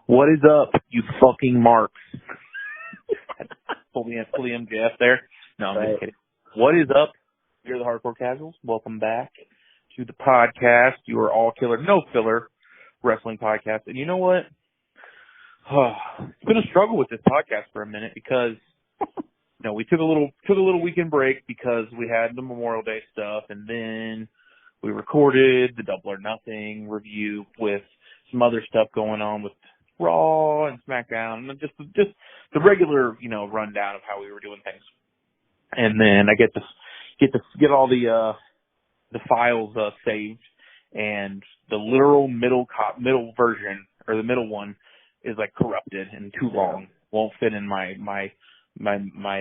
What is up, you fucking marks? Pull the MJF there. No, I'm just kidding. What is up? You're the Hardcore Casuals. Welcome back to the podcast. You are all killer, no filler wrestling podcast. And you know what? It's been a struggle with this podcast for a minute because we took a little weekend break because we had the Memorial Day stuff, and then we recorded the Double or Nothing review with some other stuff going on with Raw and SmackDown, and just the regular, rundown of how we were doing things. And then I get all the files saved, and the literal middle version, or the middle one, is like corrupted and too long. Won't fit in my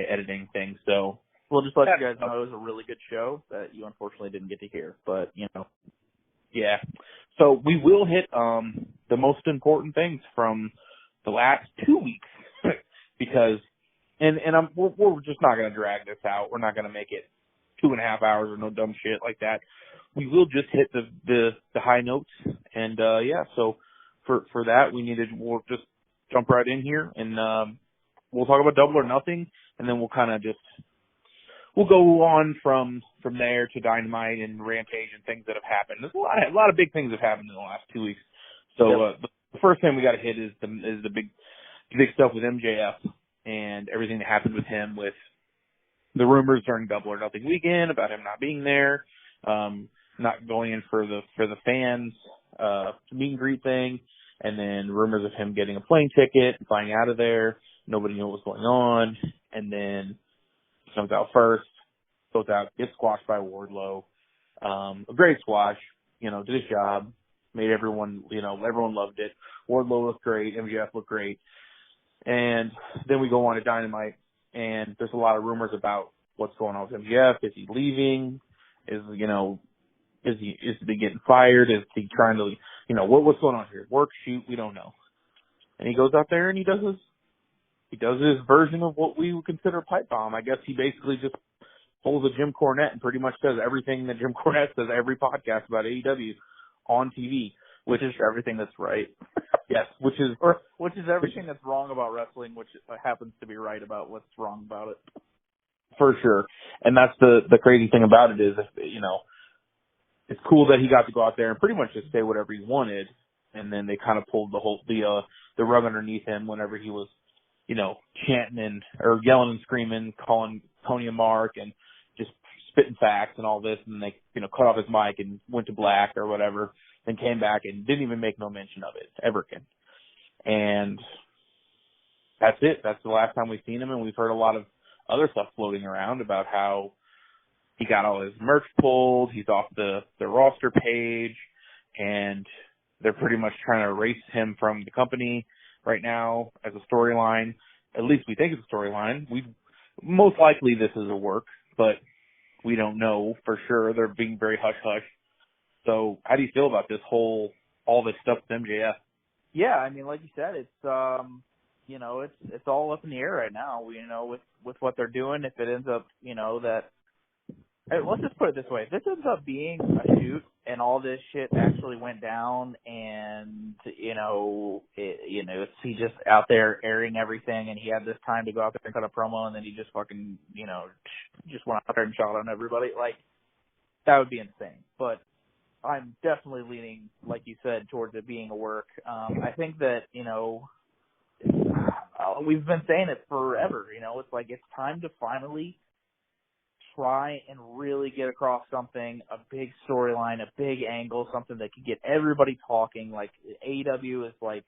editing thing. So we'll just let you guys know it was a really good show that you unfortunately didn't get to hear, but yeah. So we will hit the most important things from the last 2 weeks because we're just not going to drag this out. We're not going to make it 2.5 hours or no dumb shit like that. We will just hit the high notes, and so for that we'll just jump right in here, and we'll talk about Double or Nothing, and then we'll go on from there to Dynamite and Rampage and things that have happened. There's a lot of big things have happened in the last 2 weeks. So the first thing we got to hit is the big stuff with MJF and everything that happened with him, with the rumors during Double or Nothing weekend about him not being there, not going in for the fans meet and greet thing, and then rumors of him getting a plane ticket and flying out of there. Nobody knew what was going on, and then comes out first, goes out, gets squashed by Wardlow. A great squash, did his job, made everyone loved it. Wardlow looked great, MJF looked great. And then we go on to Dynamite, and there's a lot of rumors about what's going on with MJF. Is he leaving? Is he getting fired? Is he trying to, what's going on here? Work, shoot, we don't know. And he goes out there and he does his version of what we would consider a pipe bomb. I guess he basically just pulls a Jim Cornette and pretty much says everything that Jim Cornette says every podcast about AEW on TV, which is everything that's right. Yes, which is everything that's wrong about wrestling, which happens to be right about what's wrong about it. For sure. And that's the crazy thing about it is, it's cool that he got to go out there and pretty much just say whatever he wanted, and then they kind of pulled the rug underneath him whenever he was chanting or yelling and screaming, calling Tony a mark and just spitting facts and all this, and they, cut off his mic and went to black or whatever, then came back and didn't even make no mention of it ever again. And that's it. That's the last time we've seen him, and we've heard a lot of other stuff floating around about how he got all his merch pulled, he's off the roster page, and they're pretty much trying to erase him from the company right now as a storyline. At least we think it's a storyline. Most likely this is a work, but we don't know for sure. They're being very hush-hush. So how do you feel about all this stuff with MJF? Yeah, I mean, like you said, it's it's all up in the air right now. With what they're doing, if it ends up, let's just put it this way: if this ends up being a shoot and all this shit actually went down, and it's he just out there airing everything, and he had this time to go out there and cut a promo, and then he just fucking just went out there and shot on everybody, like that would be insane. But I'm definitely leaning, like you said, towards it being a work. I think that we've been saying it forever. It's like it's time to finally try and really get across something, a big storyline, a big angle, something that could get everybody talking. Like AEW is like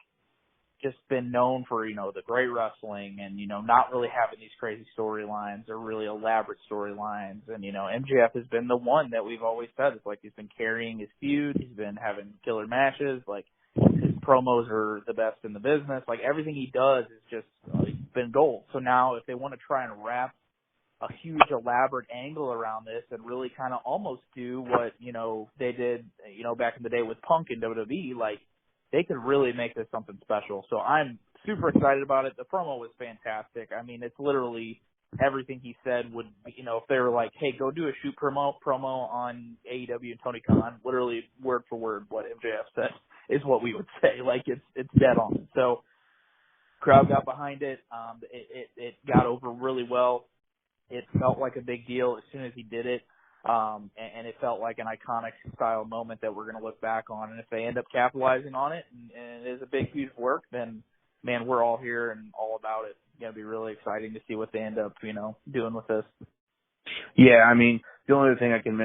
just been known for, the great wrestling and, not really having these crazy storylines or really elaborate storylines. And, MJF has been the one that we've always said. It's like he's been carrying his feud. He's been having killer matches. Like his promos are the best in the business. Like everything he does is just been gold. So now if they want to try and wrap a huge elaborate angle around this and really kind of almost do what, they did, back in the day with Punk in WWE, like they could really make this something special. So I'm super excited about it. The promo was fantastic. I mean, it's literally everything he said would, if they were like, hey, go do a shoot promo on AEW and Tony Khan, literally word for word what MJF said. is what we would say. Like it's dead on. So crowd got behind it. It got over really well. It felt like a big deal as soon as he did it. And it felt like an iconic style moment that we're going to look back on. And if they end up capitalizing on it and it is a big piece of work, then man, we're all here and all about it. It's going to be really exciting to see what they end up, doing with this. Yeah, I mean, the only other thing I can,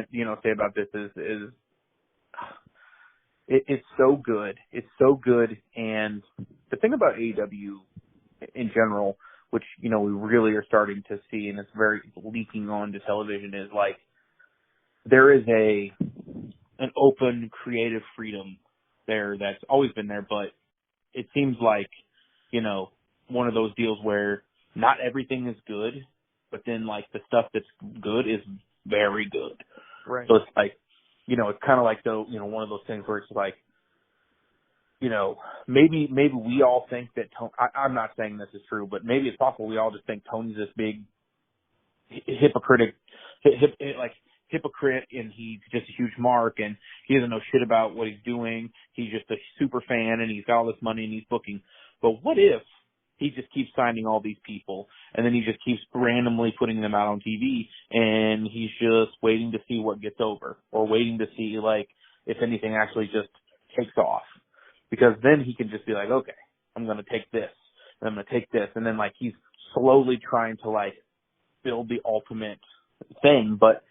say about this is it's so good. It's so good. And the thing about AEW in general, which, we really are starting to see, and it's very leaking on to television, is like there is an open creative freedom there that's always been there, but it seems like, one of those deals where not everything is good, but then like the stuff that's good is very good. Right. So it's like, it's kind of like one of those things where it's like, maybe we all think that I'm not saying this is true, but maybe it's possible we all just think Tony's this big hypocrite, and he's just a huge mark, and he doesn't know shit about what he's doing. He's just a super fan, and he's got all this money, and he's booking. But what if he just keeps signing all these people, and then he just keeps randomly putting them out on TV, and he's just waiting to see what gets over, or waiting to see, like, if anything actually just takes off. Because then he can just be like, okay, I'm going to take this, and I'm going to take this, and then, like, he's slowly trying to, like, build the ultimate thing, but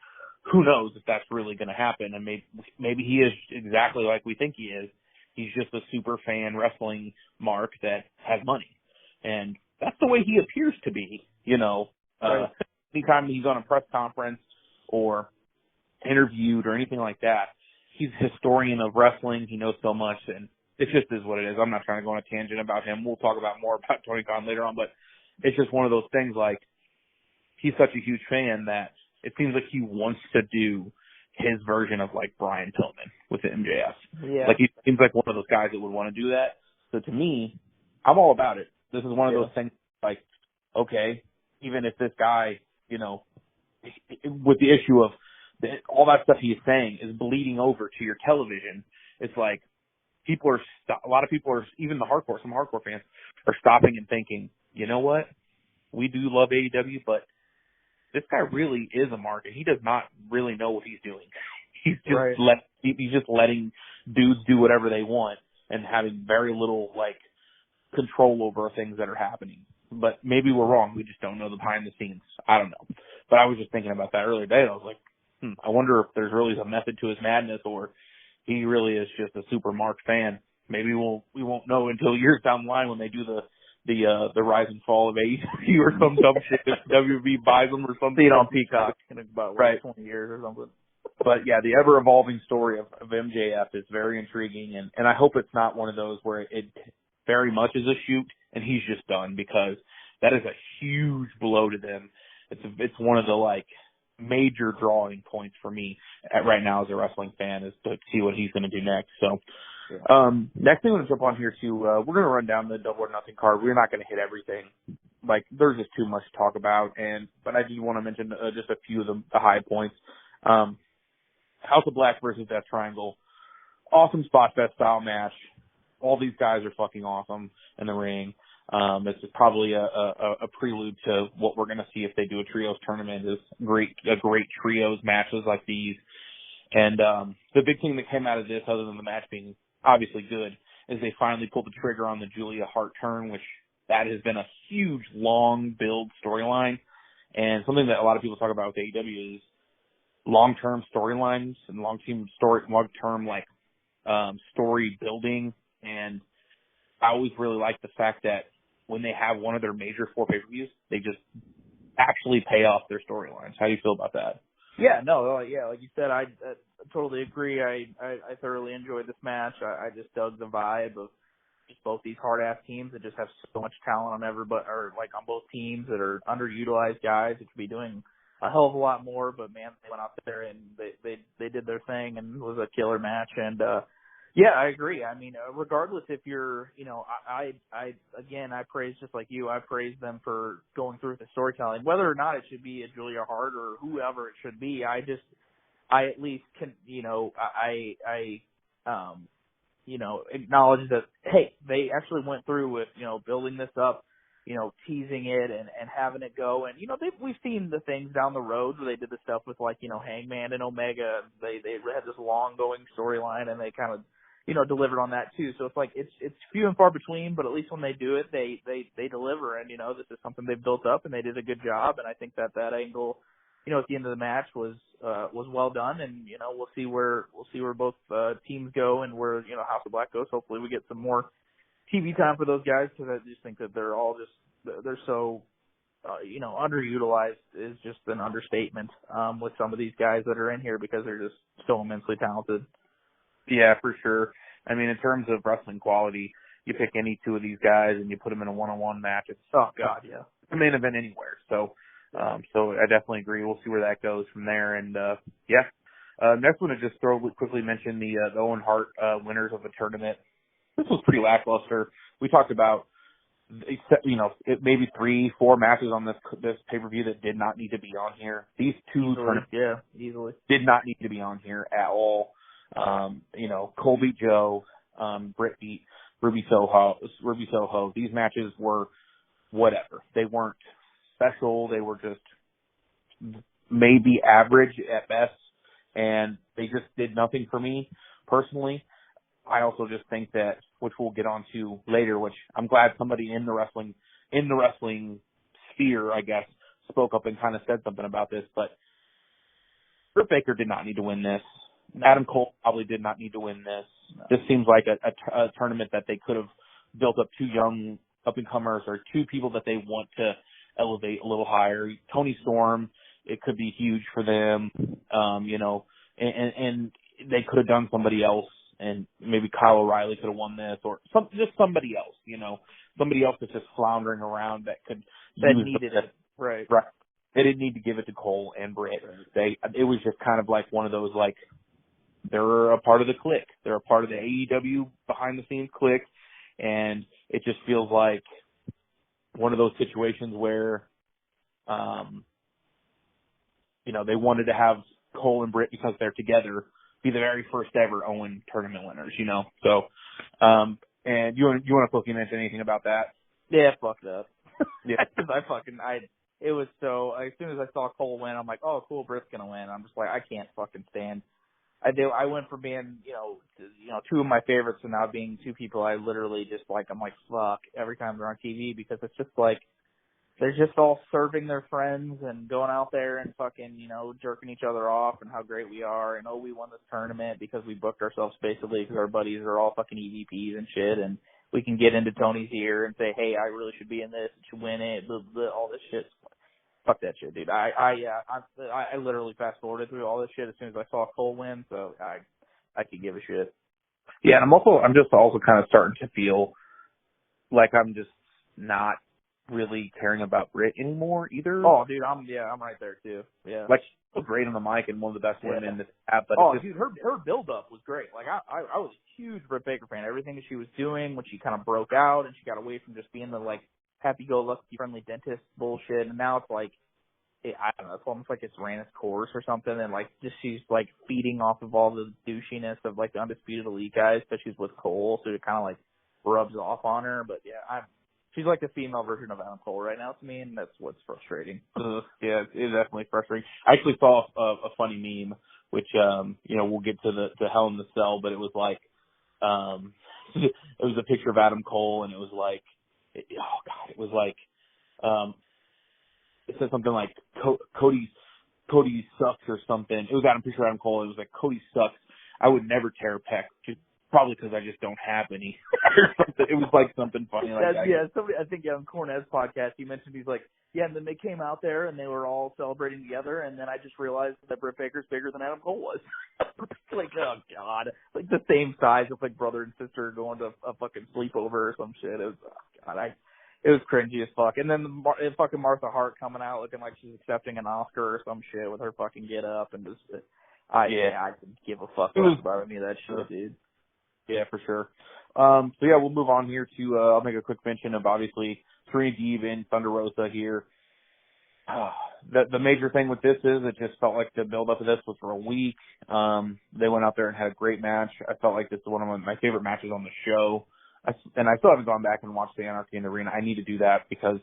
who knows if that's really going to happen, and maybe he is exactly like we think he is. He's just a super fan wrestling mark that has money. And that's the way he appears to be, Right. Anytime he's on a press conference or interviewed or anything like that, he's a historian of wrestling. He knows so much, and it just is what it is. I'm not trying to go on a tangent about him. We'll talk more about Tony Khan later on, but it's just one of those things, like, he's such a huge fan that it seems like he wants to do his version of, like, Brian Pillman with the MJF. Yeah. Like, he seems like one of those guys that would want to do that. So to me, I'm all about it. This is one of those things, like, okay, even if this guy, with the issue of all that stuff he's saying is bleeding over to your television, it's like a lot of people are, even some hardcore fans are stopping and thinking, you know what? We do love AEW, but this guy really is a mark, and he does not really know what he's doing. He's just he's just letting dudes do whatever they want and having very little, like, control over things that are happening. But maybe we're wrong. We just don't know the behind the scenes. I don't know. But I was just thinking about that earlier today, and I was like, I wonder if there's really a method to his madness, or he really is just a super Mark fan. Maybe we won't know until years down the line when they do the rise and fall of AEW or some dumb shit if WWE buys them or something. See it on Peacock in about 20 years or something. But yeah, the ever evolving story of MJF is very intriguing, and I hope it's not one of those where it very much is a shoot and he's just done, because that is a huge blow to them. It's one of the, like, major drawing points for me right now as a wrestling fan, is to see what he's going to do next. So, next thing I'm going to jump on here too, we're going to run down the Double or Nothing card. We're not going to hit everything. Like, there's just too much to talk about, but I do want to mention just a few of the high points. House of Black versus Death Triangle. Awesome spot fest style match. All these guys are fucking awesome in the ring. This is probably a prelude to what we're going to see if they do a trios tournament, is great trios matches like these. And the big thing that came out of this, other than the match being obviously good, is they finally pulled the trigger on the Julia Hart turn, which that has been a huge, long build storyline. And something that a lot of people talk about with AEW is long-term storylines and long-term like story building. And I always really like the fact that when they have one of their major 4 pay-per-views, they just actually pay off their storylines. How do you feel about that? Yeah, no, like you said, I totally agree. I thoroughly enjoyed this match. I just dug the vibe of just both these hard-ass teams that just have so much talent on everybody, or like on both teams, that are underutilized guys that could be doing a hell of a lot more. But man, they went out there and they did their thing, and it was a killer match. And yeah, I agree. I mean, regardless if you're, I praise, just like you, I praise them for going through the storytelling, whether or not it should be a Julia Hart or whoever it should be. I at least can, acknowledge that, hey, they actually went through with, building this up, teasing it and having it go. And, we've seen the things down the road where they did the stuff with like, Hangman and Omega. They had this long going storyline and they kind of, delivered on that too. So it's like, it's few and far between, but at least when they do it, they deliver. And, this is something they've built up and they did a good job. And I think that angle, at the end of the match was well done. And, we'll see where both teams go and where, House of Black goes. Hopefully we get some more TV time for those guys, because I just think that they're so, underutilized is just an understatement with some of these guys that are in here, because they're just so immensely talented. Yeah, for sure. I mean, in terms of wrestling quality, you pick any two of these guys and you put them in a one-on-one match. It's the main event anywhere. So I definitely agree. We'll see where that goes from there. And next one to just quickly mention the Owen Hart winners of the tournament. This was pretty lackluster. We talked about, maybe 3-4 matches on this pay-per-view that did not need to be on here. These two tournaments easily did not need to be on here at all. Cole beat Joe, Britt beat Ruby Soho. These matches were whatever. They weren't special. They were just maybe average at best, and they just did nothing for me personally. I also just think that, which we'll get onto later, which I'm glad somebody in the wrestling sphere, I guess, spoke up and kind of said something about this, but Britt Baker did not need to win this. No. Adam Cole probably did not need to win this. No. This seems like a tournament that they could have built up two young up-and-comers or two people that they want to elevate a little higher. Tony Storm, it could be huge for them, and they could have done somebody else, and maybe Kyle O'Reilly could have won this, or just somebody else, somebody else that's just floundering around that needed it. Right. They didn't need to give it to Cole and Britt. Right. It was just kind of like one of those, like, they're a part of the clique. They're a part of the AEW behind-the-scenes clique, and it just feels like one of those situations where, they wanted to have Cole and Britt, because they're together, be the very first ever Owen tournament winners, So, and you want to quickly mention anything about that? Yeah, fuck that. Yeah. It was so, as soon as I saw Cole win, I'm like, oh, cool, Britt's gonna win. I'm just like, I can't fucking stand. I went from being, two of my favorites to now being two people I literally just like, I'm like, fuck, every time they're on TV, because it's just like, they're just all serving their friends and going out there and fucking, jerking each other off and how great we are. And, we won this tournament because we booked ourselves basically because our buddies are all fucking EVPs and shit. And we can get into Tony's ear and say, hey, I really should be in this. I should win it. Blah, blah, all this shit. Fuck that shit, dude. I literally fast forwarded through all this shit as soon as I saw Cole win. So I could give a shit. Yeah. And I'm just also kind of starting to feel like I'm just not really caring about Britt anymore either. Oh, dude, I'm right there too. Yeah, like, she's so great on the mic and one of the best women to have. But dude, her build up was great. Like I was a huge Britt Baker fan. Everything that she was doing when she kind of broke out and she got away from just being the like happy-go-lucky friendly dentist bullshit, and now it's like, I don't know, it's almost like it's ran its course or something, and like just she's like feeding off of all the douchiness of like the Undisputed Elite guys, but she's with Cole, so it kind of like rubs off on her. But yeah, she's like the female version of Adam Cole right now to me, and that's what's frustrating. Yeah, it's definitely frustrating. I actually saw a funny meme, which, we'll get to the Hell in the Cell, but it was like, it was a picture of Adam Cole, and it was like, it said something like, Cody sucks or something. It was Adam, picture of Adam Cole, and it was like, Cody sucks. I would never tear a pec, probably because I just don't have any. Or something. It was like something funny like that. Yeah, somebody, I think on Cornette's podcast, he mentioned, he's like, yeah, and then they came out there and they were all celebrating together, and then I just realized that Britt Baker's bigger than Adam Cole was. Like, oh god, like the same size of like brother and sister going to a fucking sleepover or some shit. It was, oh god, it was cringy as fuck. And then fucking Martha Hart coming out looking like she's accepting an Oscar or some shit with her fucking get up and just, I could give a fuck about any of that shit, dude. Yeah, for sure. So yeah, we'll move on here to, I'll make a quick mention of obviously Serena Deeb and Thunder Rosa here. The major thing with this is it just felt like the build up of this was for a week. They went out there and had a great match. I felt like this is one of my favorite matches on the show. And I still haven't gone back and watched the Anarchy in the Arena. I need to do that because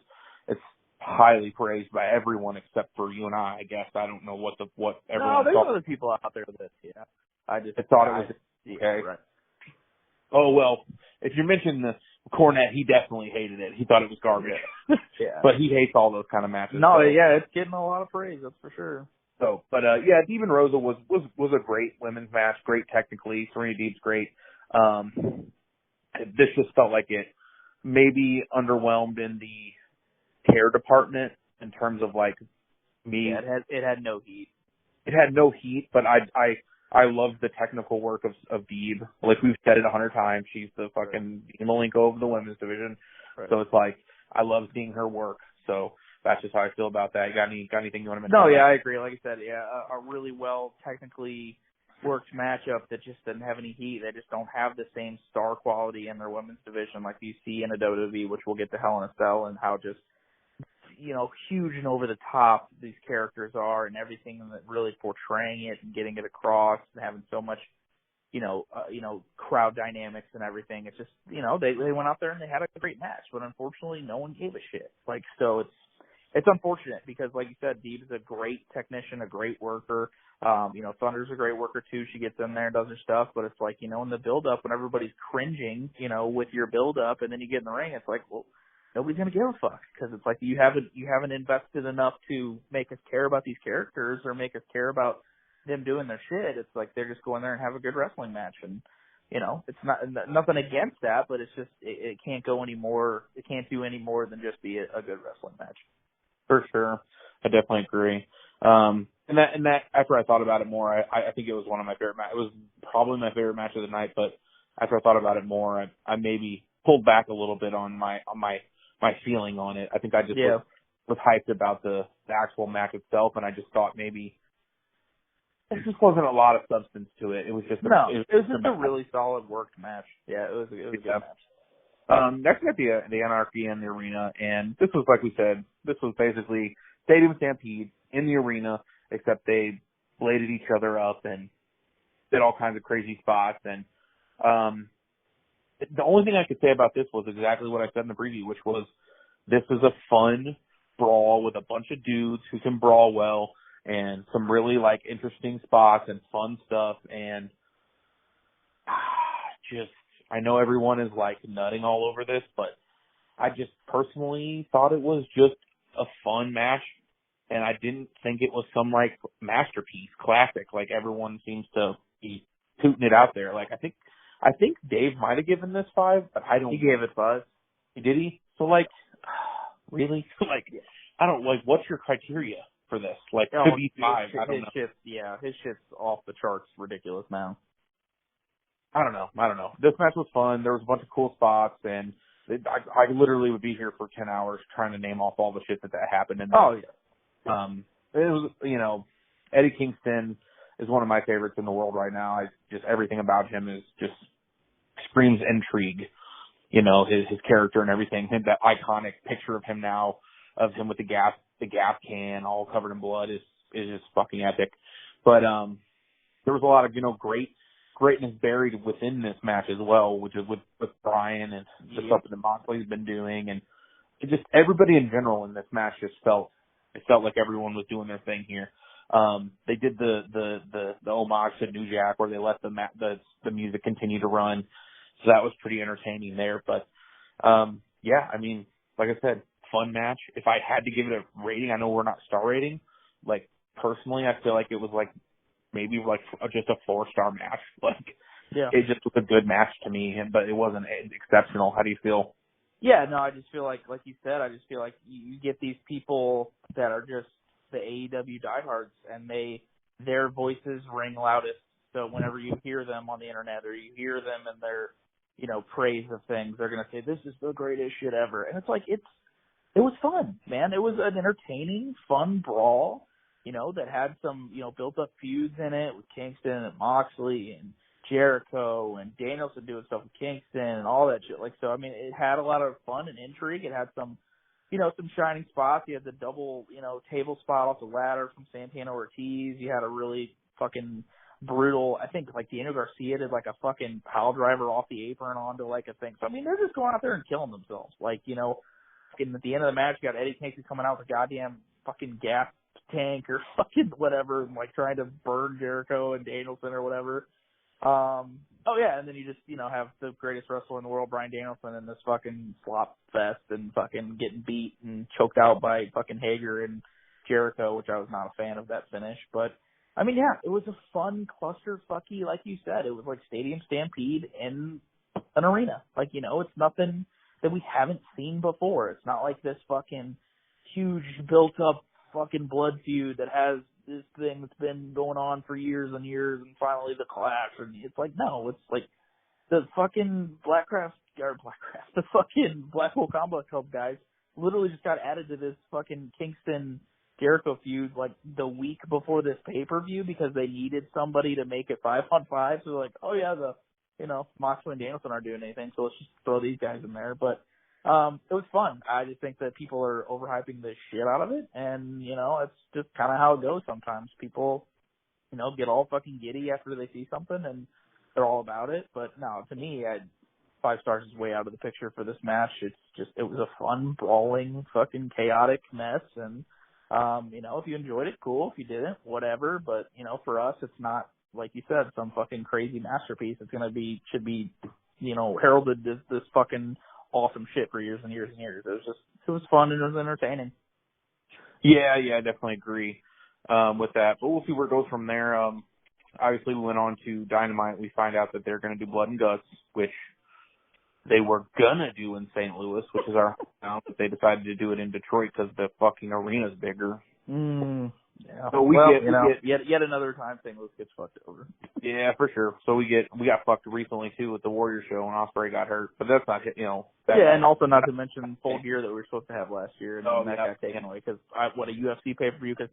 it's highly praised by everyone except for you and I guess. I don't know what everyone No, there's thought. other people out there that, I thought it was okay. Right. Oh, well, if you mention the Cornette, he definitely hated it. He thought it was garbage. Yeah. But he hates all those kind of matches. No, so. yeah, it's getting a lot of praise, that's for sure. So, but yeah, Deeb and Rosa was a great women's match, great technically. Serena Deeb's great. This just felt like it maybe underwhelmed in the care department in terms of like me. Yeah, it had no heat. It had no heat, but I love the technical work of Deeb. Like we've said it 100 times, she's the fucking Malenko of the women's division. Right. So it's like I love seeing her work. So that's just how I feel about that. Got anything you want to mention? No, yeah, I agree. Like I said, yeah, a really well technically worked matchup that just doesn't have any heat. They just don't have the same star quality in their women's division like you see in a WWE, which we'll get to Hell in a Cell, and how just, huge and over the top these characters are and everything, and really portraying it and getting it across and having so much, crowd dynamics and everything. It's just, they went out there and they had a great match, but unfortunately no one gave a shit. Like, so it's unfortunate because, like you said, Deeb is a great technician, a great worker. Thunder's a great worker too. She gets in there and does her stuff, but it's like, in the build-up when everybody's cringing, with your build-up, and then you get in the ring, it's like, well, nobody's gonna give a fuck because it's like you haven't invested enough to make us care about these characters or make us care about them doing their shit. It's like they're just going there and have a good wrestling match, and it's not nothing against that, but it's just it can't go any more. It can't do any more than just be a good wrestling match. For sure. I definitely agree. And that after I thought about it more, I think it was one of my favorite matches. It was probably my favorite match of the night, but after I thought about it more, I maybe pulled back a little bit on my feeling on it. I think I just was hyped about the actual match itself, and I just thought maybe there just wasn't a lot of substance to it. It was just a really solid worked match. Yeah, it was a good match. Next we got the Anarchy in the Arena, and this was, like we said, this was basically Stadium Stampede in the arena, except they bladed each other up and did all kinds of crazy spots. And the only thing I could say about this was exactly what I said in the preview, which was this is a fun brawl with a bunch of dudes who can brawl well and some really like interesting spots and fun stuff. And I know everyone is like nutting all over this, but I just personally thought it was just a fun match, and I didn't think it was some like masterpiece classic like everyone seems to be tooting it out there. Like I think Dave might have given this 5, but I don't. He gave it 5. Did he? So like, really? Like, I don't like. What's your criteria for this? Like, to be 5? I don't know. His shit's off the charts, ridiculous now. I don't know. This match was fun. There was a bunch of cool spots, and I literally would be here for 10 hours trying to name off all the shit that happened. And it was, Eddie Kingston is one of my favorites in the world right now. Everything about him is just screams intrigue. His character and everything. That iconic picture of him now, of him with the gas can all covered in blood is just fucking epic. But there was a lot of greatness buried within this match as well, which is with Brian and the stuff that Moxley's been doing, and it just everybody in general in this match just felt like everyone was doing their thing here. They did the homage to New Jack where they let the music continue to run, so that was pretty entertaining there. But I mean, like I said, fun match. If I had to give it a rating, I know we're not star rating. Like personally, I feel like it was like maybe like just a 4-star match. Like, it just was a good match to me, but it wasn't exceptional. How do you feel? Yeah, no, I just feel like you said, I just feel like you get these people that are just the AEW diehards, and their voices ring loudest. So whenever you hear them on the internet or you hear them in their, praise of things, they're gonna say this is the greatest shit ever. And it's like it was fun, man. It was an entertaining, fun brawl. That had some, built up feuds in it with Kingston and Moxley and Jericho and Danielson doing stuff with Kingston and all that shit. Like, so, I mean, it had a lot of fun and intrigue. It had some some shining spots. You had the double, table spot off the ladder from Santana Ortiz. You had a really fucking brutal, I think, like, Daniel Garcia did, like, a fucking pile driver off the apron onto, like, a thing. So, I mean, they're just going out there and killing themselves. Like, fucking at the end of the match, you got Eddie Kingston coming out with a goddamn fucking gas tank or fucking whatever, and, like, trying to burn Jericho and Danielson or whatever. And then you just, have the greatest wrestler in the world, Bryan Danielson, in this fucking slop fest and fucking getting beat and choked out by fucking Hager and Jericho, which I was not a fan of that finish. But, I mean, yeah, it was a fun clusterfucky, like you said. It was like Stadium Stampede in an arena. Like, it's nothing that we haven't seen before. It's not like this fucking huge built-up fucking blood feud that has this thing that's been going on for years and years, and finally the clash. And it's like, no, it's like the fucking the fucking Blackpool Combat Club guys literally just got added to this fucking Kingston Jericho feud like the week before this pay-per-view because they needed somebody to make it 5-on-5. So they're like, oh yeah, Moxley and Danielson aren't doing anything, so let's just throw these guys in there. But it was fun. I just think that people are overhyping the shit out of it, and, it's just kind of how it goes sometimes. People, get all fucking giddy after they see something, and they're all about it. But no, to me, 5 stars is way out of the picture for this match. It was a fun, brawling, fucking chaotic mess, and, if you enjoyed it, cool. If you didn't, whatever. But, for us, it's not, like you said, some fucking crazy masterpiece. It's should be, heralded as this fucking awesome shit for years and years and years. It was fun and it was entertaining. Yeah, I definitely agree with that. But we'll see where it goes from there. Obviously, we went on to Dynamite. We find out that they're going to do Blood and Guts, which they were going to do in St. Louis, which is our hometown, but they decided to do it in Detroit because the fucking arena's bigger. Yeah. So we get yet another time St. Louis gets fucked over. Yeah, for sure. So we got fucked recently too with the Warrior show and Ospreay got hurt, but that's not and also not to mention Full Gear that we were supposed to have last year, and that got taken away because what a UFC pay per view. Because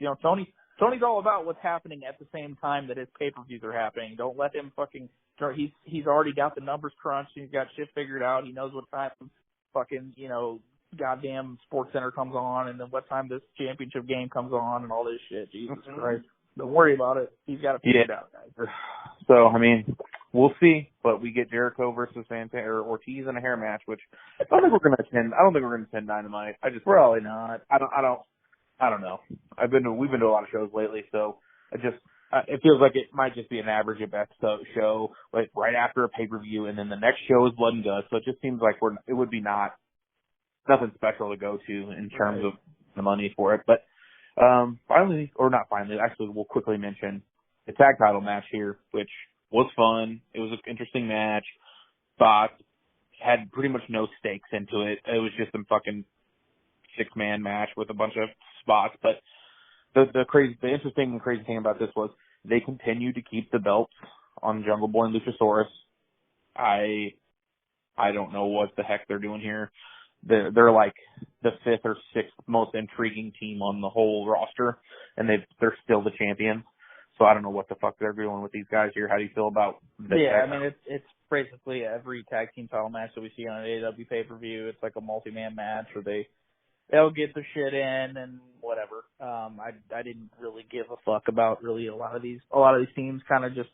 Tony's all about what's happening at the same time that his pay per views are happening. Don't let him fucking. He's already got the numbers crunched. He's got shit figured out. He knows what time fucking goddamn Sports Center comes on, and then what time this championship game comes on, and all this shit. Jesus Christ. Don't worry about it. He's got to figure it out, guys. So, I mean, we'll see. But we get Jericho versus Santana or Ortiz in a hair match, which I don't think we're going to attend. I don't think we're going to attend Dynamite. Probably not. I don't know. We've been to a lot of shows lately, so it feels like it might just be an average at best show, like right after a pay-per-view, and then the next show is Blood and Guts. So it just seems like it would be nothing special to go to in terms of the money for it. But actually we'll quickly mention the tag title match here, which was fun. It was an interesting match. Spots had pretty much no stakes into it. It was just some fucking 6-man match with a bunch of spots. But the interesting and crazy thing about this was they continued to keep the belts on Jungle Boy and Luchasaurus. I don't know what the heck they're doing here. They're like the 5th or 6th most intriguing team on the whole roster, and they're still the champions. So I don't know what the fuck they're doing with these guys here. How do you feel about this? Yeah, I mean, it's basically every tag team title match that we see on an AEW pay-per-view. It's like a multi-man match where they'll get their shit in and whatever. I didn't really give a fuck about really a lot of these teams kind of just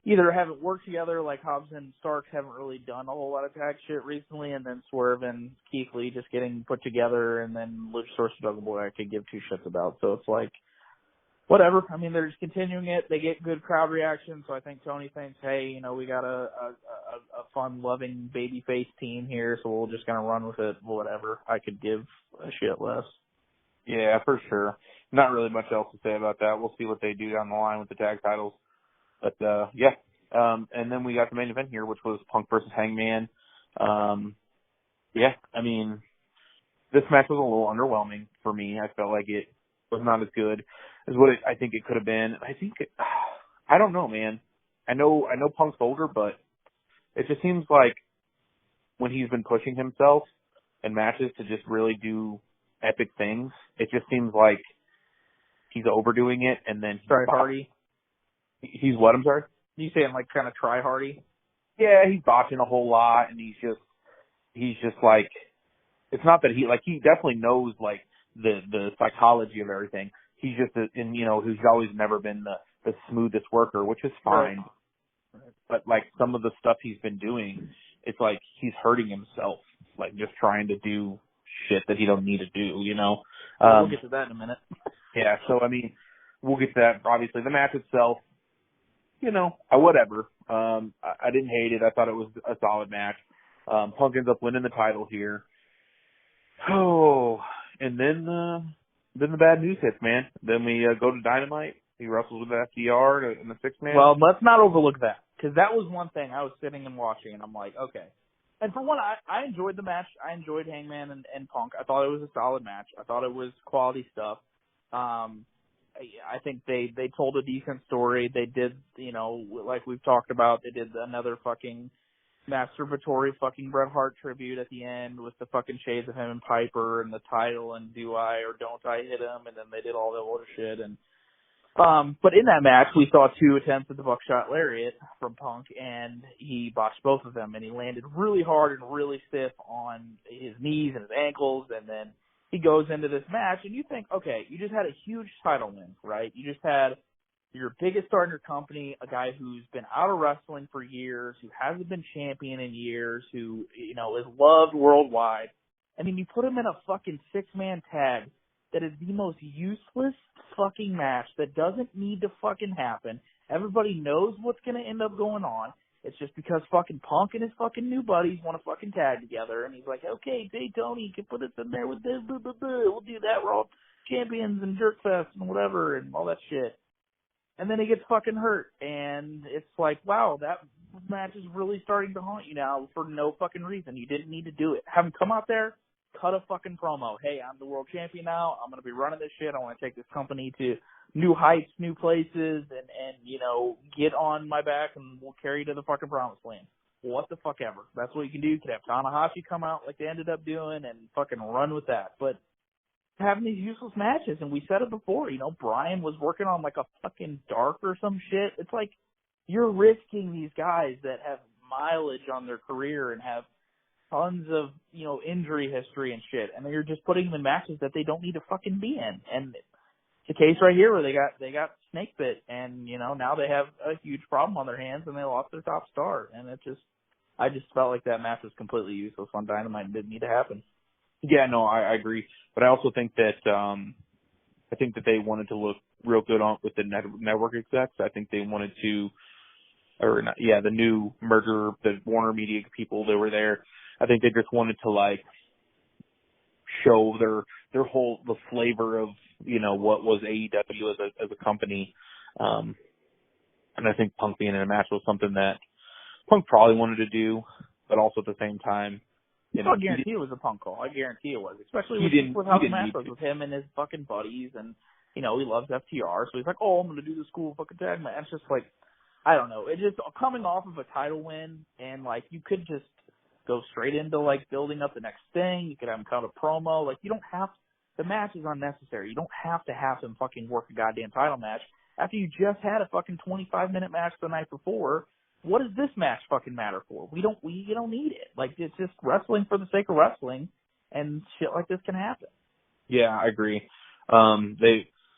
either haven't worked together, like Hobbs and Starks haven't really done a whole lot of tag shit recently, and then Swerve and Keith Lee just getting put together, and then Luchasaurus and Jungle Boy I could give two shits about. So it's like, whatever. I mean, they're just continuing it. They get good crowd reaction, so I think Tony thinks, hey, we got a fun-loving babyface team here, so we're just going to run with it, whatever. I could give a shit less. Yeah, for sure. Not really much else to say about that. We'll see what they do down the line with the tag titles. But, and then we got the main event here, which was Punk versus Hangman. I mean, this match was a little underwhelming for me. I felt like it was not as good as what I think it could have been. I don't know, man. I know Punk's older, but it just seems like when he's been pushing himself in matches to just really do epic things, it just seems like he's overdoing it, and then Try hardy. He's what? I'm sorry? You saying like kind of try hardy? Yeah, he's botching a whole lot, and he's just like it's not that he definitely knows like the psychology of everything. He's just he's always never been the smoothest worker, which is fine. Right. But like some of the stuff he's been doing, it's like he's hurting himself, like just trying to do shit that he don't need to do, We'll get to that in a minute. Yeah, so I mean, we'll get to that. Obviously, the match itself, whatever. I didn't hate it. I thought it was a solid match. Punk ends up winning the title here. Oh, and then the bad news hits, man. Then we go to Dynamite. He wrestles with FDR in the 6-man. Well, let's not overlook that, because that was one thing I was sitting and watching, and I'm like, okay. And for one, I enjoyed the match. I enjoyed Hangman and Punk. I thought it was a solid match. I thought it was quality stuff. I think they told a decent story. They did, like we've talked about, they did another fucking masturbatory fucking Bret Hart tribute at the end with the fucking shades of him and Piper and the title and do I or don't I hit him, and then they did all the other shit. And but in that match, we saw 2 attempts at the buckshot lariat from Punk, and he botched both of them, and he landed really hard and really stiff on his knees and his ankles, and then he goes into this match, and you think, okay, you just had a huge title win, right? You just had your biggest star in your company, a guy who's been out of wrestling for years, who hasn't been champion in years, who, is loved worldwide. I mean, you put him in a fucking 6-man tag that is the most useless fucking match that doesn't need to fucking happen. Everybody knows what's going to end up going on. It's just because fucking Punk and his fucking new buddies want to fucking tag together, and he's like, okay, hey, Tony, you can put us in there with this, blah, blah, blah. We'll do that. We're all champions and jerkfest and whatever and all that shit. And then he gets fucking hurt, and it's like, wow, that match is really starting to haunt you now for no fucking reason. You didn't need to do it. Have him come out there, cut a fucking promo. Hey, I'm the world champion now. I'm going to be running this shit. I want to take this company to new heights, new places, and get on my back, and we'll carry you to the fucking promised land. What the fuck ever. That's what you can do. You could have Tanahashi come out like they ended up doing and fucking run with that. But having these useless matches, and we said it before, Brian was working on like a fucking dark or some shit. It's like you're risking these guys that have mileage on their career and have tons of, injury history and shit, and you're just putting them in matches that they don't need to fucking be in. And it's a case right here where they got snake bit, and, now they have a huge problem on their hands, and they lost their top star. And I just felt like that match was completely useless on Dynamite and didn't need to happen. Yeah, no, I agree. But I also think that they wanted to look real good with the network execs. I think they wanted to, the new merger, the Warner Media people that were there. I think they just wanted to like show their whole the flavor of what was AEW as a company, and I think Punk being in a match was something that Punk probably wanted to do, but also at the same time. I guarantee it was a Punk call. I guarantee it was, especially with how the match was with him and his fucking buddies, and he loves FTR, so he's like, oh, I'm going to do this cool fucking tag match. It's just like, I don't know. It's just coming off of a title win, and like you could just go straight into like building up the next thing. You could have him cut a promo. Like you don't have the match is unnecessary. You don't have to have him fucking work a goddamn title match after you just had a fucking 25-minute match the night before. What does this match fucking matter for? You don't need it. Like it's just wrestling for the sake of wrestling, and shit like this can happen. Yeah, I agree.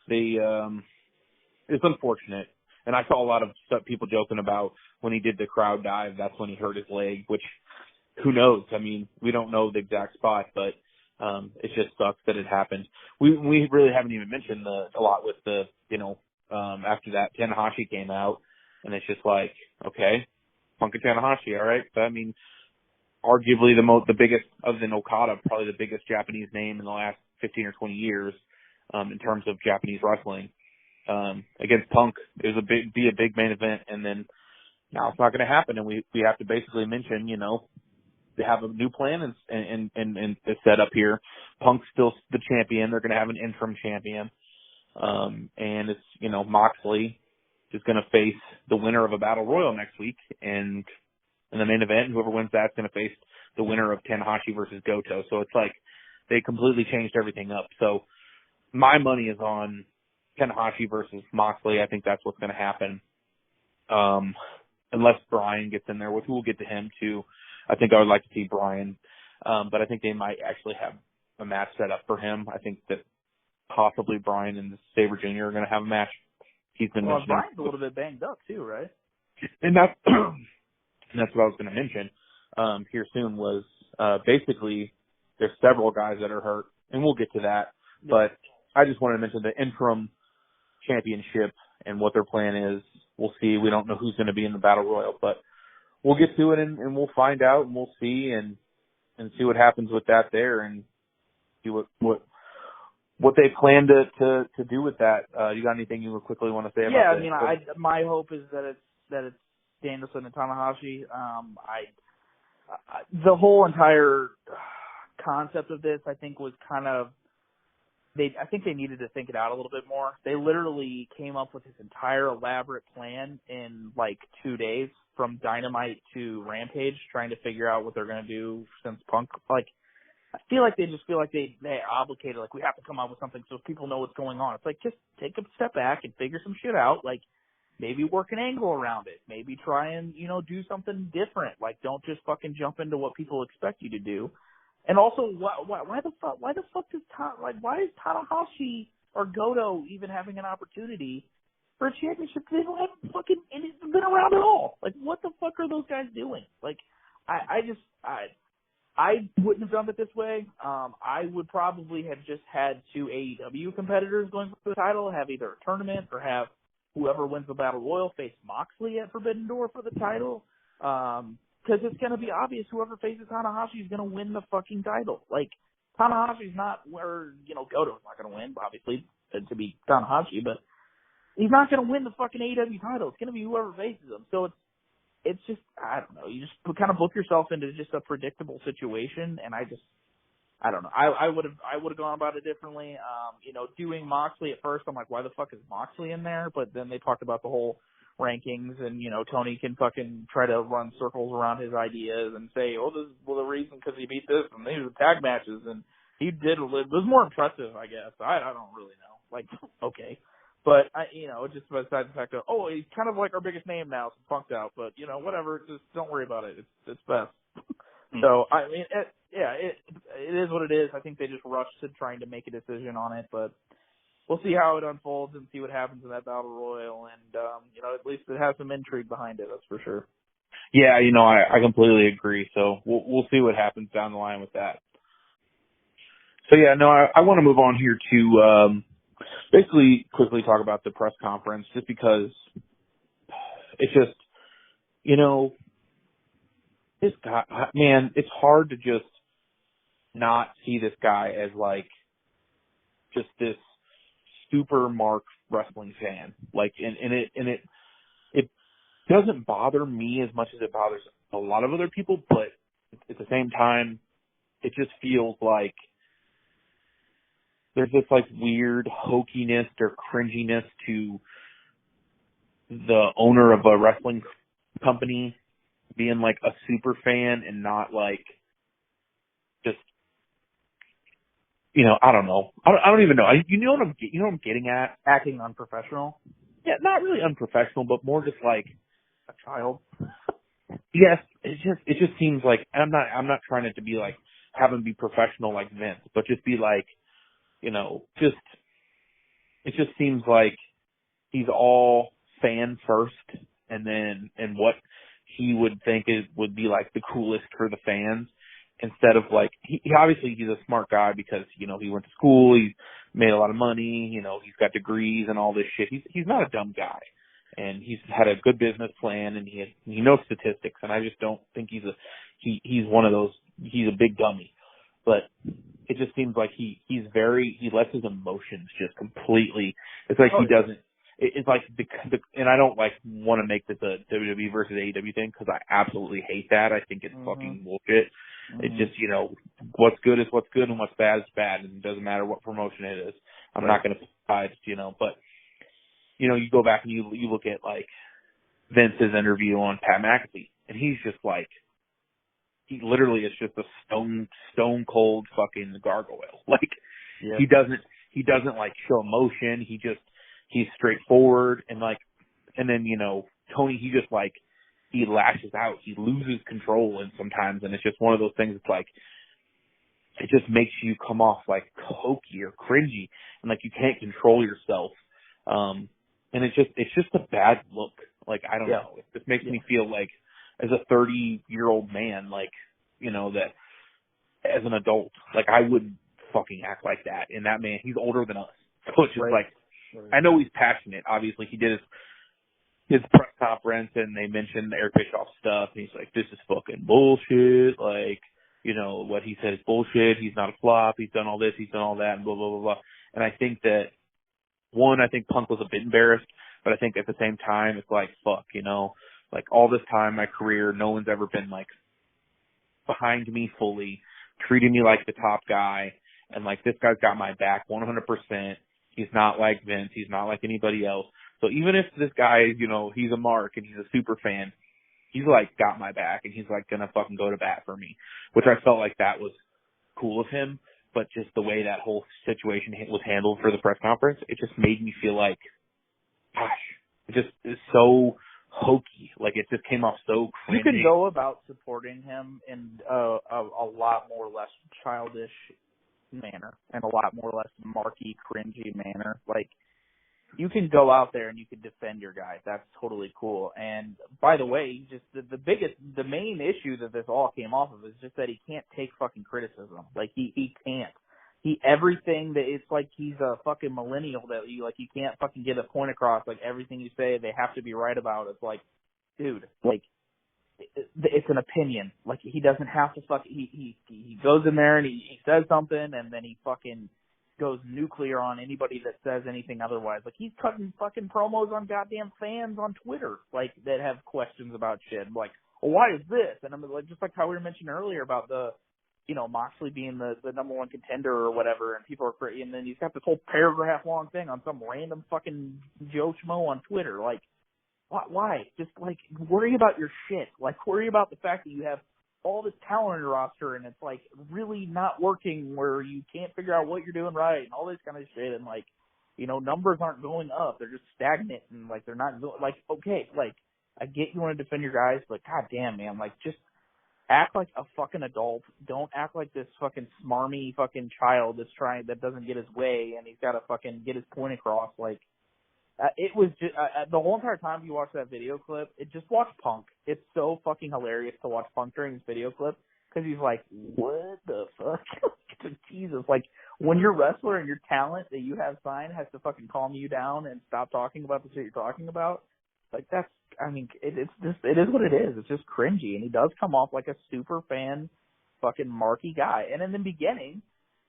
It's unfortunate, and I saw a lot of people joking about when he did the crowd dive. That's when he hurt his leg, which who knows? I mean, we don't know the exact spot, but it just sucks that it happened. We really haven't even mentioned a lot with the after that Tanahashi came out. And it's just like, okay, Punk and Tanahashi, all right. But I mean, arguably the biggest, other than Okada, probably the biggest Japanese name in the last 15 or 20 years in terms of Japanese wrestling. Against Punk, it was be a big main event, and then now it's not going to happen, and we have to basically mention, they have a new plan and it's set up here. Punk's still the champion. They're going to have an interim champion, and it's Moxley is going to face the winner of a battle royal next week, and in the main event, whoever wins that's going to face the winner of Tanahashi versus Goto. So it's like they completely changed everything up. So my money is on Tanahashi versus Moxley. I think that's what's going to happen, unless Brian gets in there, which we'll get to him too. I think I would like to see Brian. but I think they might actually have a match set up for him. I think that possibly Brian and Sabre Jr. are going to have a match. He's been mentioning. Brian's a little bit banged up too, right? And that's and that's what I was going to mention here soon was basically there's several guys that are hurt, and we'll get to that. Yeah. But I just wanted to mention the interim championship and what their plan is. We'll see. We don't know who's going to be in the Battle Royal, but we'll get to it and we'll find out and we'll see and see what happens with that there and see what they plan to do with that. You got anything you quickly want to say about that? Yeah, I mean, my hope is that it's Danielson and Tanahashi. The whole entire concept of this, I think, was kind of I think they needed to think it out a little bit more. They literally came up with this entire elaborate plan in like 2 days from Dynamite to Rampage, trying to figure out what they're going to do since Punk. Like, I feel like they just feel like they obligated, like, we have to come up with something so people know what's going on. It's like, just take a step back and figure some shit out. Like, maybe work an angle around it. Maybe try and, do something different. Like, don't just fucking jump into what people expect you to do. And also, why the fuck does why is Tanahashi or Goto even having an opportunity for a championship? They don't have fucking been around at all. Like, what the fuck are those guys doing? Like, I wouldn't have done it this way. I would probably have just had 2 AEW competitors going for the title, have either a tournament or have whoever wins the Battle Royal face Moxley at Forbidden Door for the title. Because it's going to be obvious whoever faces Tanahashi is going to win the fucking title. Like, Tanahashi's not where, Goto's not going to win, obviously, to be Tanahashi, but he's not going to win the fucking AEW title. It's going to be whoever faces him. So it's just, I don't know, you just kind of book yourself into just a predictable situation, and I don't know. I would have gone about it differently. Doing Moxley at first, I'm like, why the fuck is Moxley in there? But then they talked about the whole rankings, and Tony can fucking try to run circles around his ideas and say, oh, this is the reason because he beat this, and these are tag matches, and he did. It was more impressive, I guess. I don't really know. Like, okay. But, just besides the fact that, he's kind of like our biggest name now, so Punk's out. But, whatever, just don't worry about it. It's best. So, I mean, it is what it is. I think they just rushed to trying to make a decision on it. But we'll see how it unfolds and see what happens in that Battle Royal. And, at least it has some intrigue behind it, that's for sure. Yeah, I completely agree. So we'll see what happens down the line with that. So, yeah, no, I want to move on here to basically quickly talk about the press conference just because it's just, this guy, man, it's hard to just not see this guy as like just this super Mark wrestling fan. Like, and it doesn't bother me as much as it bothers a lot of other people, but at the same time, it just feels like there's this like weird hokiness or cringiness to the owner of a wrestling company being like a super fan and not like just, I don't know. I don't even know. You know what I'm getting at? Acting unprofessional. Yeah, not really unprofessional, but more just like a child. Yes, it just seems like I'm not trying it to be like have him be professional like Vince, but just be like, just it just seems like he's all fan first, and what he would think would be like the coolest for the fans, instead of like he obviously he's a smart guy because he went to school, he's made a lot of money, he's got degrees and all this shit. He's not a dumb guy, and he's had a good business plan, and he knows statistics, and I just don't think he's one of those. He's a big dummy, but it just seems like he lets his emotions just completely. It's like he doesn't. It's like and I don't like want to make this a WWE versus AEW thing because I absolutely hate that. I think it's fucking bullshit. It's just what's good is what's good and what's bad is bad, and it doesn't matter what promotion it is. I'm not going to decide, but you go back and you look at like Vince's interview on Pat McAfee, and he's just like. He literally is just a stone cold fucking gargoyle. Like he doesn't like show emotion. He's straightforward and then Tony, he just like he lashes out. He loses control and sometimes, and it's just one of those things. It's like it just makes you come off like hokey or cringy and like you can't control yourself. And it's just a bad look. Like, I don't know. It just makes me feel like as a 30-year-old man, like, you know, that as an adult, like I wouldn't fucking act like that. And that man, he's older than us. So it's just like, I know he's passionate. Obviously, he did his press conference and they mentioned the Eric Bischoff stuff. And he's like, this is fucking bullshit. Like, you know, what he said is bullshit. He's not a flop. He's done all this. He's done all that, and blah, blah, blah, blah. And I think that, one, I think Punk was a bit embarrassed, but I think at the same time, it's like, fuck, you know, like all this time, my career, no one's ever been like behind me fully, treating me like the top guy. And like, this guy's got my back 100%. He's not like Vince. He's not like anybody else. So even if this guy, you know, he's a mark and he's a super fan, he's like got my back and he's like gonna fucking go to bat for me, which I felt like that was cool of him. But just the way that whole situation was handled for the press conference, it just made me feel like, gosh, it just is so hokey. Like, it just came off so cringy. You can go about supporting him in a lot more or less childish manner and a lot more or less marky, cringy manner. Like, you can go out there and you can defend your guy. That's totally cool. And by the way, just the main issue that this all came off of is just that he can't take fucking criticism. Like, he can't. Everything that it's like he's a fucking millennial that you can't fucking get a point across. Like, everything you say, they have to be right about. It's like, dude, like, it's an opinion. Like, he doesn't have to he goes in there and he says something and then he fucking goes nuclear on anybody that says anything otherwise. Like, he's cutting fucking promos on goddamn fans on Twitter, like, that have questions about shit. Like, well, why is this? And I'm like, just like how we were mentioning earlier about the, you know, Moxley being the number one contender or whatever, and people are, and then he's got this whole paragraph long thing on some random fucking Joe Schmo on Twitter. Like, why? Just, like, worry about your shit. Like, worry about the fact that you have all this talent on your roster and it's like really not working, where you can't figure out what you're doing right and all this kind of shit, and like, you know, numbers aren't going up, they're just stagnant, and like they're not going, like, okay, like, I get you want to defend your guys, but goddamn, man, like, just act like a fucking adult. Don't act like this fucking smarmy fucking child that doesn't get his way and he's got to fucking get his point across. Like, it was just the whole entire time you watch that video clip, just watch Punk. It's so fucking hilarious to watch Punk during this video clip because he's like, what the fuck? Jesus, like, when your wrestler and your talent that you have signed has to fucking calm you down and stop talking about the shit you're talking about, like, that's, I mean, it is what it is. It's just cringy, and he does come off like a super fan fucking marky guy. And in the beginning,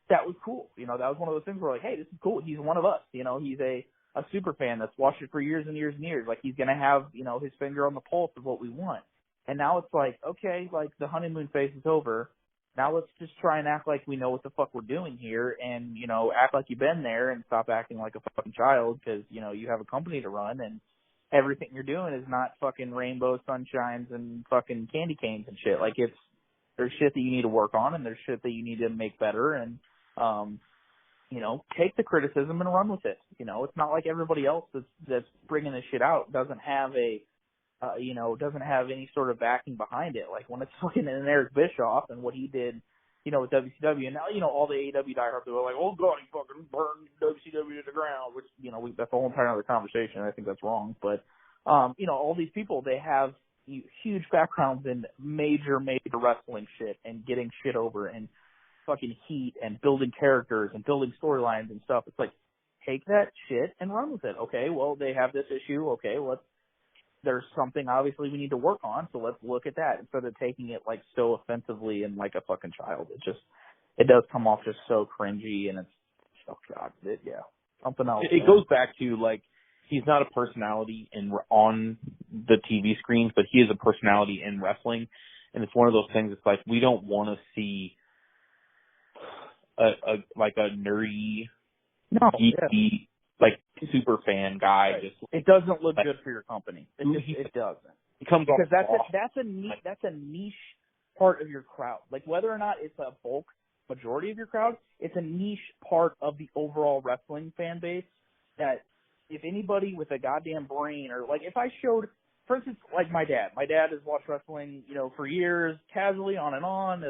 that was cool. You know, that was one of those things where, like, hey, this is cool. He's one of us. You know, he's a super fan that's watched it for years and years and years. Like, he's going to have, you know, his finger on the pulse of what we want. And now it's like, okay, like, the honeymoon phase is over. Now let's just try and act like we know what the fuck we're doing here and, you know, act like you've been there and stop acting like a fucking child because, you know, you have a company to run and everything you're doing is not fucking rainbow sunshines and fucking candy canes and shit. Like, there's shit that you need to work on and there's shit that you need to make better and, you know, take the criticism and run with it. You know, it's not like everybody else that's bringing this shit out doesn't have doesn't have any sort of backing behind it. Like, when it's fucking an Eric Bischoff and what he did, you know, with WCW, and now, you know, all the AEW diehards are like, oh god, he fucking burned WCW to the ground, which, you know, that's a whole entire other conversation. I think that's wrong. But, you know, all these people, they have huge backgrounds in major wrestling shit and getting shit over and fucking heat and building characters and building storylines and stuff. It's like, take that shit and run with it. Okay, well, they have this issue. Okay, there's something obviously we need to work on, so let's look at that instead of taking it like so offensively and like a fucking child. It does come off just so cringy, and it's, oh god, something else. It goes back to, like, he's not a personality on the TV screens, but he is a personality in wrestling, and it's one of those things. It's like, we don't want to see a nerdy, geeky, like, super fan guy. Right. Just it doesn't look good for your company. It doesn't. He comes because off that's a niche part of your crowd. Like, whether or not it's a bulk majority of your crowd, it's a niche part of the overall wrestling fan base that if anybody with a goddamn brain, or like, if I showed for instance, like my dad. My dad has watched wrestling, for years, casually, on and on.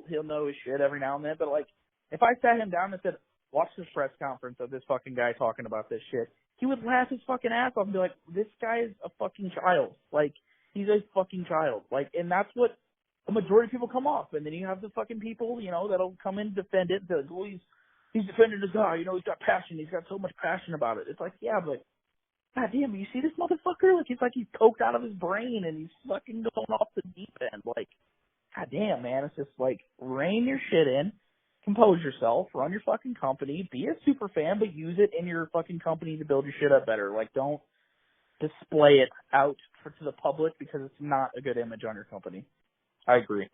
He'll know his shit every now and then. But like, if I sat him down and said, "Watch this press conference of this fucking guy talking about this shit," he would laugh his fucking ass off and be like, "This guy is a fucking child. Like, he's a fucking child." Like, and that's what a majority of people come off. And then you have the fucking people, that'll come in and defend it. They're like, "Well, he's defending his guy. He's got passion. He's got so much passion about it." It's like, yeah, but God damn, you see this motherfucker? Like, he's coked out of his brain and he's fucking going off the deep end. Like, God damn, man. It's just like, rein your shit in, compose yourself, run your fucking company, be a super fan, but use it in your fucking company to build your shit up better. Like, don't display it out to the public because it's not a good image on your company. I agree.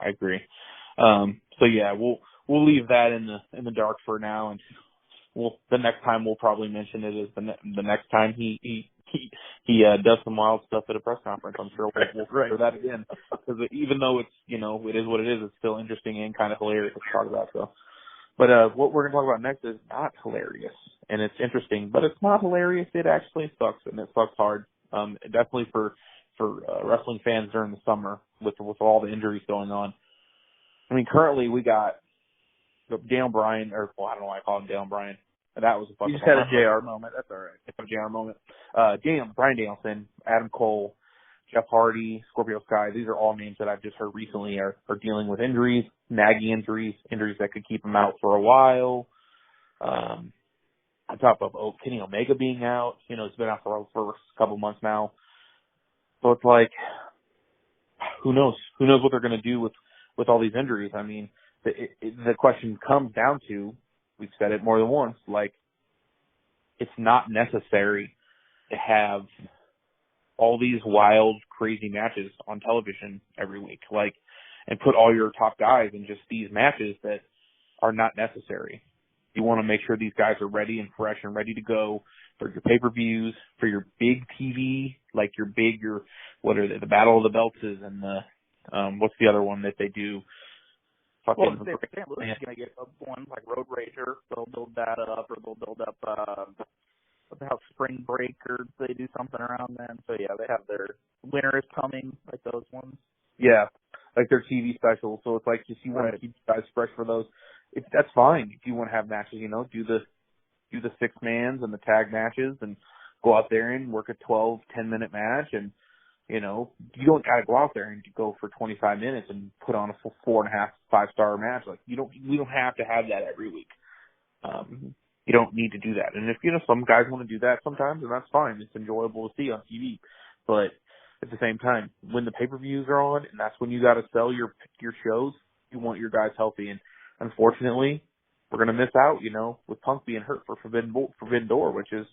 So yeah, we'll leave that in the dark for now, and the next time we'll probably mention it is the next time he does some wild stuff at a press conference. I'm sure we'll cover that again, because even though it's it is what it is, it's still interesting and kind of hilarious to talk about. So, but what we're gonna talk about next is not hilarious, and it's interesting, but it's not hilarious. It actually sucks, and it sucks hard. Definitely for wrestling fans during the summer with all the injuries going on. I mean, currently we got Daniel Bryan, I don't know why I call him Daniel Bryan. That was a fucking. You just had a JR moment. That's all right. It's a JR moment. Bryan Danielson, Adam Cole, Jeff Hardy, Scorpio Sky. These are all names that I've just heard recently are dealing with injuries, nagging injuries that could keep them out for a while. On top of Kenny Omega being out, it's been out for a couple months now. So it's like, who knows? Who knows what they're going to do with all these injuries? I mean, the question comes down to, we've said it more than once, like, it's not necessary to have all these wild, crazy matches on television every week, like, and put all your top guys in just these matches that are not necessary. You want to make sure these guys are ready and fresh and ready to go for your pay-per-views, for your big TV, like what are they, the Battle of the Belts and the, what's the other one that they do? St. Louis is going to get one like Road Rager. They'll build that up, or they'll build up what the hell, Spring Break, or they do something around then. So yeah, they have their Winter is Coming, like those ones. Yeah, like their TV specials. So it's like, if you want to keep guys fresh for those, that's fine. If you want to have matches, do the 6-mans and the tag matches, and go out there and work a 10-minute match, and you don't got to go out there and go for 25 minutes and put on a 4.5, 5-star match. Like, we don't have to have that every week. You don't need to do that. And if, some guys want to do that sometimes, and that's fine. It's enjoyable to see on TV. But at the same time, when the pay-per-views are on, and that's when you got to sell your shows, you want your guys healthy. And unfortunately, we're going to miss out, with Punk being hurt for Forbidden Door, which is,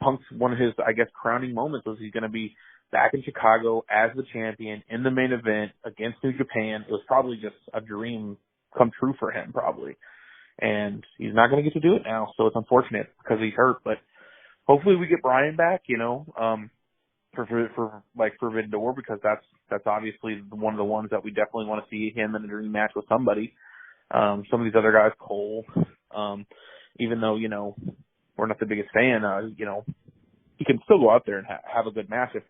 Punk's one of his, I guess, crowning moments was he's going to be back in Chicago as the champion in the main event against New Japan. It was probably just a dream come true for him, probably. And he's not going to get to do it now, so it's unfortunate because he's hurt. But hopefully we get Bryan back, for Forbidden Door, because that's obviously one of the ones that we definitely want to see him in a dream match with somebody. Some of these other guys, Cole, even though, we're not the biggest fan, he can still go out there and have a good match if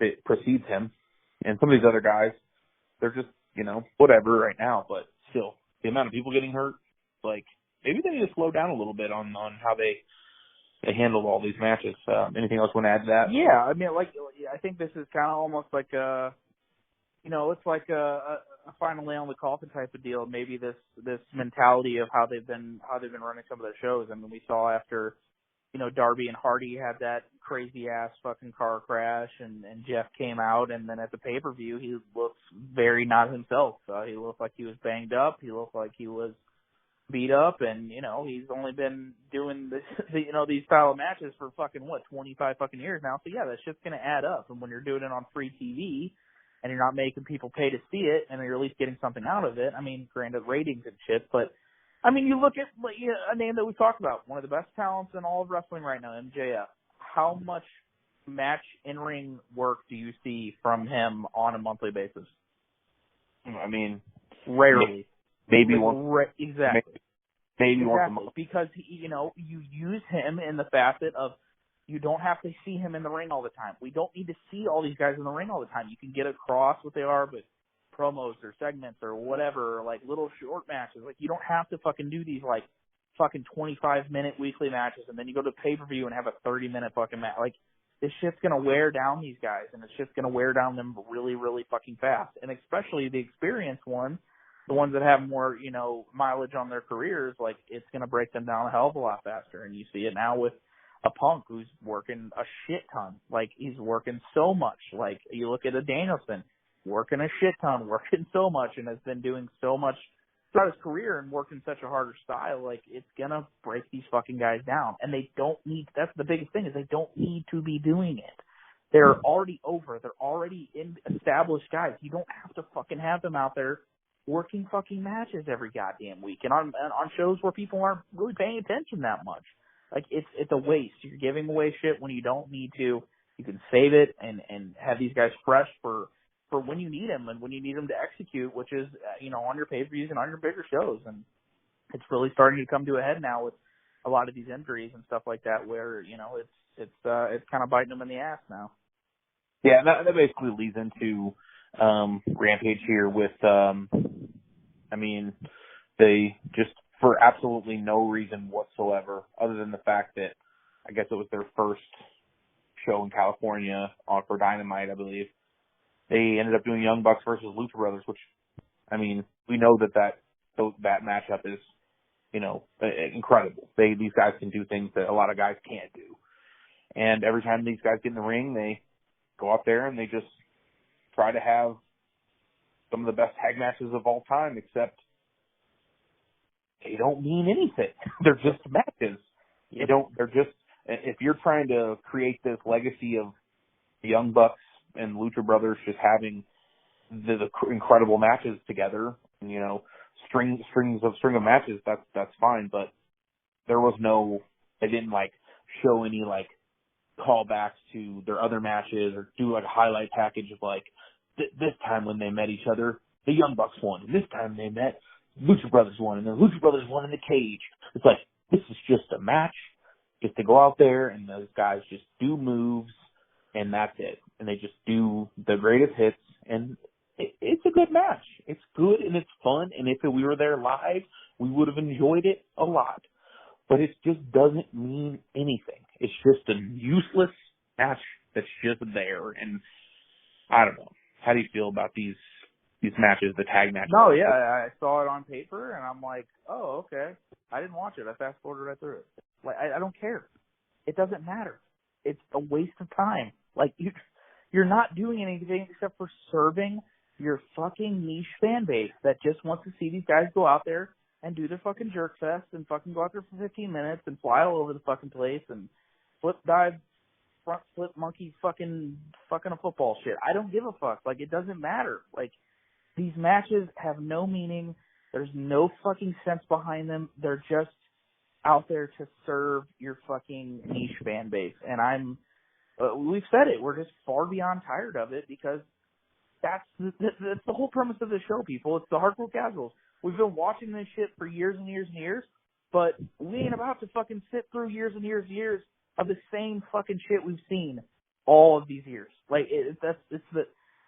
it precedes him. And some of these other guys, they're just, whatever right now, but still, the amount of people getting hurt, like, maybe they need to slow down a little bit on how they handled all these matches. Anything else you want to add to that? Yeah, I mean, I think this is kind of almost like it's like a final nail in the coffin type of deal. Maybe this mentality of how they've been running some of their shows. I mean, we saw after, Darby and Hardy had that crazy ass fucking car crash, and Jeff came out, and then at the pay-per-view, he looks very not himself. He looked like he was banged up. He looked like he was beat up, and he's only been doing these style of matches for 25 fucking years now. So yeah, that shit's gonna add up. And when you're doing it on free TV, and you're not making people pay to see it, and you're at least getting something out of it. I mean, granted, ratings and shit, but I mean, you look at a name that we talked about, one of the best talents in all of wrestling right now, MJF. How much match in-ring work do you see from him on a monthly basis? I mean, rarely. Maybe once. Exactly. Maybe once a month. Because you use him in the facet of You don't have to see him in the ring all the time. We don't need to see all these guys in the ring all the time. You can get across what they are, but promos or segments or whatever, or like little short matches. Like, you don't have to fucking do these like fucking 25-minute weekly matches and then you go to pay-per-view and have a 30-minute fucking match. Like, this shit's gonna wear down these guys, and it's just gonna wear down them really, really fucking fast. And especially the experienced ones, the ones that have more, you know, mileage on their careers, like, it's gonna break them down a hell of a lot faster. And you see it now with a Punk who's working a shit ton. Like, he's working so much. Like, you look at a Danielson, working a shit ton, working so much, and has been doing so much throughout his career and working such a harder style. Like, it's gonna break these fucking guys down. And they don't need, that's the biggest thing, is they don't need to be doing it. They're already over. They're already established guys. You don't have to fucking have them out there working fucking matches every goddamn week and on shows where people aren't really paying attention that much. Like, it's a waste. You're giving away shit when you don't need to. You can save it and have these guys fresh for when you need them and when you need them to execute, which is, you know, on your pay-per-views and on your bigger shows. And it's really starting to come to a head now with a lot of these injuries and stuff like that, where, you know, it's kind of biting them in the ass now. Yeah, and that basically leads into Rampage here with, I mean, they just, for absolutely no reason whatsoever, other than the fact that I guess it was their first show in California for Dynamite, I believe, they ended up doing Young Bucks versus Lucha Brothers, which, I mean, we know that matchup is, you know, incredible. These guys can do things that a lot of guys can't do. And every time these guys get in the ring, they go out there and they just try to have some of the best tag matches of all time, except they don't mean anything. They're just matches. They're just, if you're trying to create this legacy of the Young Bucks and Lucha Brothers just having the incredible matches together, and, you know, string of matches, that's fine, but there was no, they didn't like show any like callbacks to their other matches or do like a highlight package of like this time when they met each other, the Young Bucks won, and this time they met, Lucha Brothers won, and then Lucha Brothers won in the cage. It's like, this is just a match, just to go out there and those guys just do moves and that's it. And they just do the greatest hits, and it's a good match. It's good and it's fun, and if we were there live, we would have enjoyed it a lot. But it just doesn't mean anything. It's just a useless match that's just there, and I don't know. How do you feel about these matches, the tag matches? No, yeah, I saw it on paper, and I'm like, oh, okay. I didn't watch it. I fast-forwarded right through it. Like, I don't care. It doesn't matter. It's a waste of time. Like, you're not doing anything except for serving your fucking niche fan base that just wants to see these guys go out there and do their fucking jerk fest and fucking go out there for 15 minutes and fly all over the fucking place and flip, dive, front flip, monkey, fucking a football shit. I don't give a fuck. Like, it doesn't matter. Like, these matches have no meaning. There's no fucking sense behind them. They're just out there to serve your fucking niche fan base. And we've said it. We're just far beyond tired of it, because that's the whole premise of the show, people. It's the hardcore casuals. We've been watching this shit for years and years and years, but we ain't about to fucking sit through years and years and years of the same fucking shit we've seen all of these years. Like,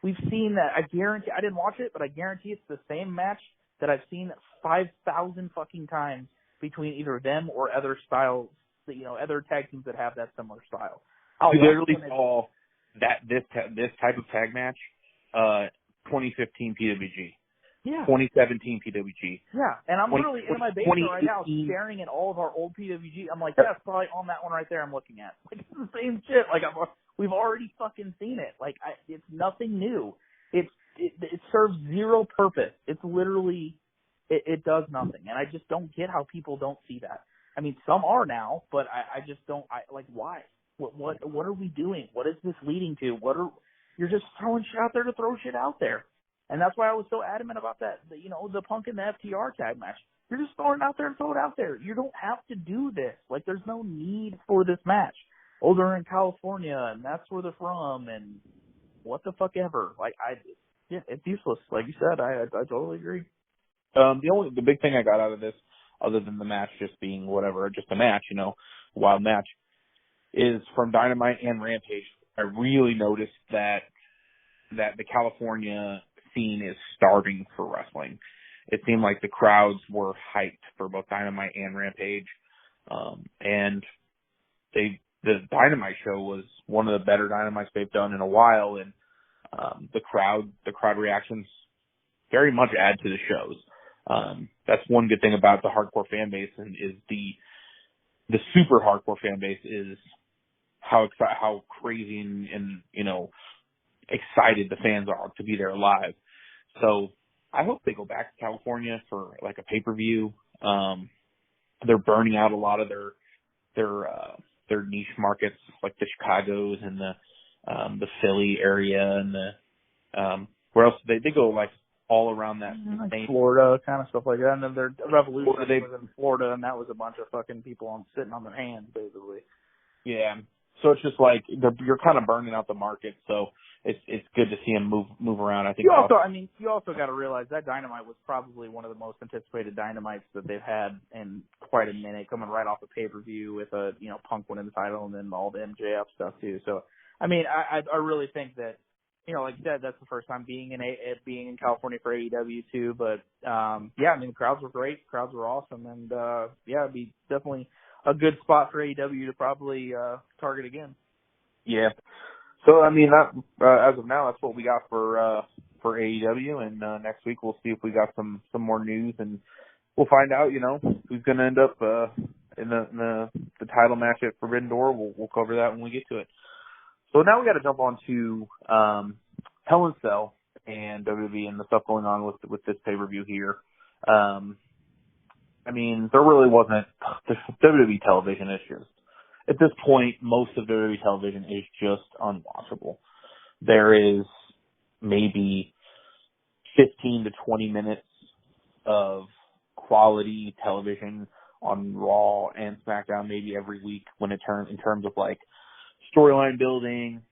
we've seen that. I guarantee, I didn't watch it, but I guarantee it's the same match that I've seen 5,000 fucking times between either them or other styles, you know, other tag teams that have that similar style. We literally saw this type of tag match, 2015 PWG. Yeah. 2017 PWG. Yeah, and I'm really in my basement right now staring at all of our old PWG. I'm like, that's probably on that one right there I'm looking at. Like, it's the same shit. Like, we've already fucking seen it. Like, it's nothing new. It serves zero purpose. It's literally, it does nothing. And I just don't get how people don't see that. I mean, some are now, but I just don't, like, why? What are we doing? What is this leading to? You're just throwing shit out there to throw shit out there. And that's why I was so adamant about that, you know, the Punk and the FTR tag match. You're just throwing it out there and throw it out there. You don't have to do this. Like, there's no need for this match. Oh, they're in California, and that's where they're from, and what the fuck ever. Like, it's useless. Like you said, I totally agree. The big thing I got out of this, other than the match just being whatever, just a match, you know, a wild match, is from Dynamite and Rampage. I really noticed that the California scene is starving for wrestling. It seemed like the crowds were hyped for both Dynamite and Rampage. And the Dynamite show was one of the better Dynamites they've done in a while, and the crowd reactions very much add to the shows. That's one good thing about the hardcore fan base, and is the super hardcore fan base is how crazy and excited the fans are to be there live. So I hope they go back to California for like a pay-per-view. They're burning out a lot of their niche markets, like the Chicagos and the Philly area, and the where else they go, like all around that like Florida kind of stuff like that. And then their Revolution was in Florida, and that was a bunch of fucking people sitting on their hands basically. Yeah. So it's just like you're kind of burning out the market. So it's good to see him move around. I think you also got to realize that Dynamite was probably one of the most anticipated Dynamites that they've had in quite a minute, coming right off a pay-per-view with a Punk winning the title and then all the MJF stuff too. So I mean, I really think that like you said, that's the first time being in California for AEW too. But yeah, I mean, the crowds were great, crowds were awesome, and yeah, it'd be definitely a good spot for AEW to probably target again. Yeah. So I mean, that as of now, that's what we got for AEW, and next week we'll see if we got some more news, and we'll find out, who's going to end up in the title match at Forbidden Door. We'll cover that when we get to it. So now we got to jump on to Hell in Cell and WWE and the stuff going on with this pay-per-view here. I mean, there really wasn't the WWE television issues. At this point, most of WWE television is just unwatchable. There is maybe 15 to 20 minutes of quality television on Raw and SmackDown maybe every week in terms of like storyline building.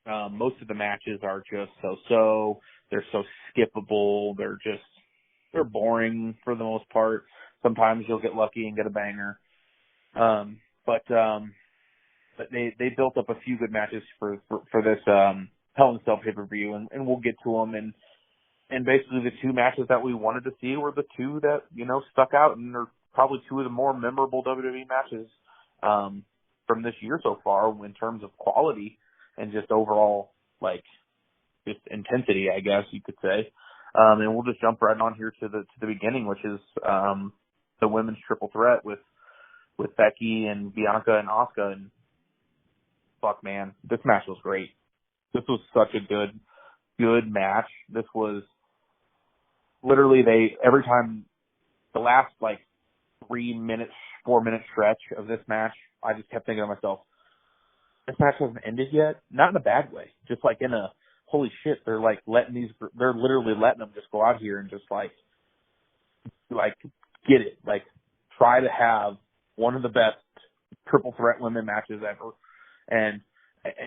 Most of the matches are just so. They're so skippable. They're boring for the most part. Sometimes you'll get lucky and get a banger. But they built up a few good matches for this Hell in Cell pay-per-view, and we'll get to them. And basically the two matches that we wanted to see were the two that stuck out, and are probably two of the more memorable WWE matches from this year so far in terms of quality and just overall just intensity, I guess you could say. And we'll just jump right on here to the beginning, which is the women's triple threat with Becky and Bianca and Asuka. And fuck, man, this match was great. This was such a good match. This was literally every time the last 4-minute stretch of this match, I just kept thinking to myself, this match hasn't ended yet. Not in a bad way, just like in a holy shit. They're literally letting them just go out here and just get it. Try to have one of the best triple threat women matches ever. And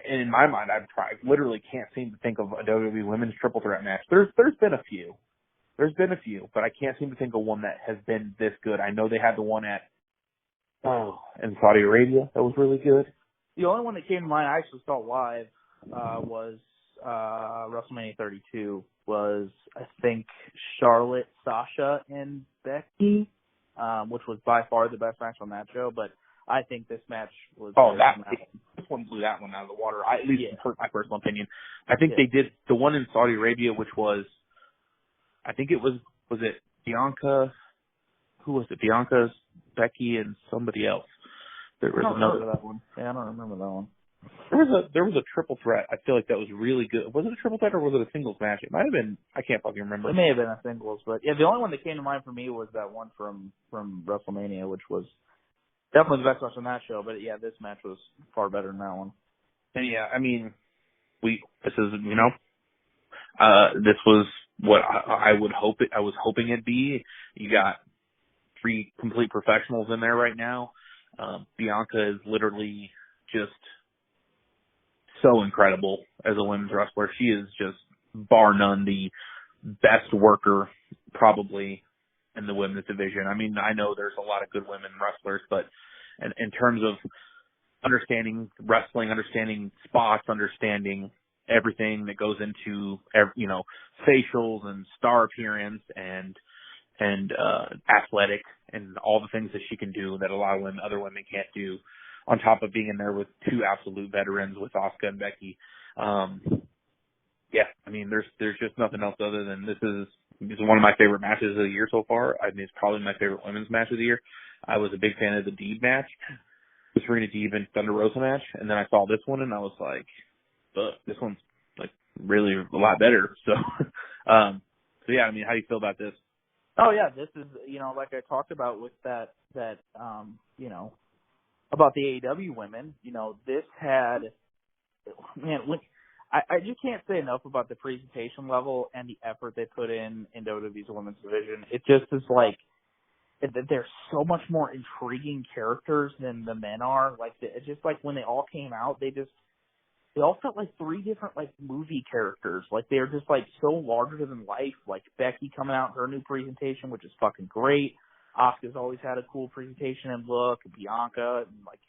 in my mind, I literally can't seem to think of a WWE women's triple threat match. There's been a few. But I can't seem to think of one that has been this good. I know they had the one in Saudi Arabia that was really good. The only one that came to mind I actually saw live was WrestleMania 32. Was I think Charlotte, Sasha, and Becky, which was by far the best match on that show. But I think this match was. This one blew that one out of the water. At least in my personal opinion. I think they did the one in Saudi Arabia, which was. I think it was it Bianca? Who was it? Bianca's, Becky, and somebody else. There was another that one. Yeah, I don't remember that one. There was a triple threat. I feel like that was really good. Was it a triple threat or was it a singles match? It might have been. I can't fucking remember. It may have been a singles, but yeah, the only one that came to mind for me was that one from WrestleMania, which was definitely the best match on that show. But yeah, this match was far better than that one. And yeah, I mean, this was what I would hope it. I was hoping it'd be. You got 3 complete professionals in there right now. Bianca is literally just so incredible as a women's wrestler. She is just bar none the best worker probably in the women's division. I mean, I know there's a lot of good women wrestlers, but in terms of understanding wrestling, understanding spots, understanding everything that goes into, facials and star appearance and athletic and all the things that she can do that a lot of other women can't do, on top of being in there with two absolute veterans with Asuka and Becky. Yeah, I mean, there's just nothing else other than this is one of my favorite matches of the year so far. I mean, it's probably my favorite women's match of the year. I was a big fan of the Deeb match, the Serena Deeb and Thunder Rosa match, and then I saw this one and I was like, this one's like really a lot better. So, so yeah, I mean, how do you feel about this? Oh yeah, this is, like I talked about with that, about the AEW women, this had, man, I just can't say enough about the presentation level and the effort they put in WWE's women's division. It just is like, they're so much more intriguing characters than the men are. Like, it's just like when they all came out, they all felt like three different, like, movie characters. Like, they're just, like, so larger than life. Like, Becky coming out in her new presentation, which is fucking great. Asuka's always had a cool presentation and look. Bianca, and, like,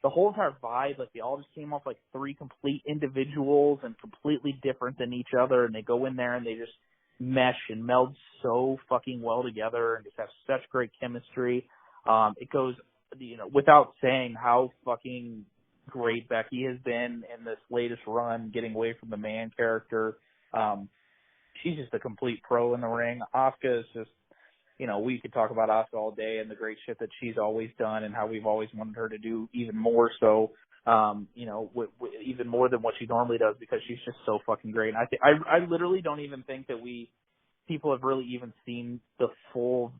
the whole entire vibe, like, they all just came off like three complete individuals and completely different than each other, and they go in there and they just mesh and meld so fucking well together and just have such great chemistry. It goes, without saying how fucking great Becky has been in this latest run, getting away from the man character. She's just a complete pro in the ring. Asuka is just, we could talk about Asuka all day and the great shit that she's always done and how we've always wanted her to do even more so, even more than what she normally does, because she's just so fucking great. And I literally don't even think that people have really even seen the full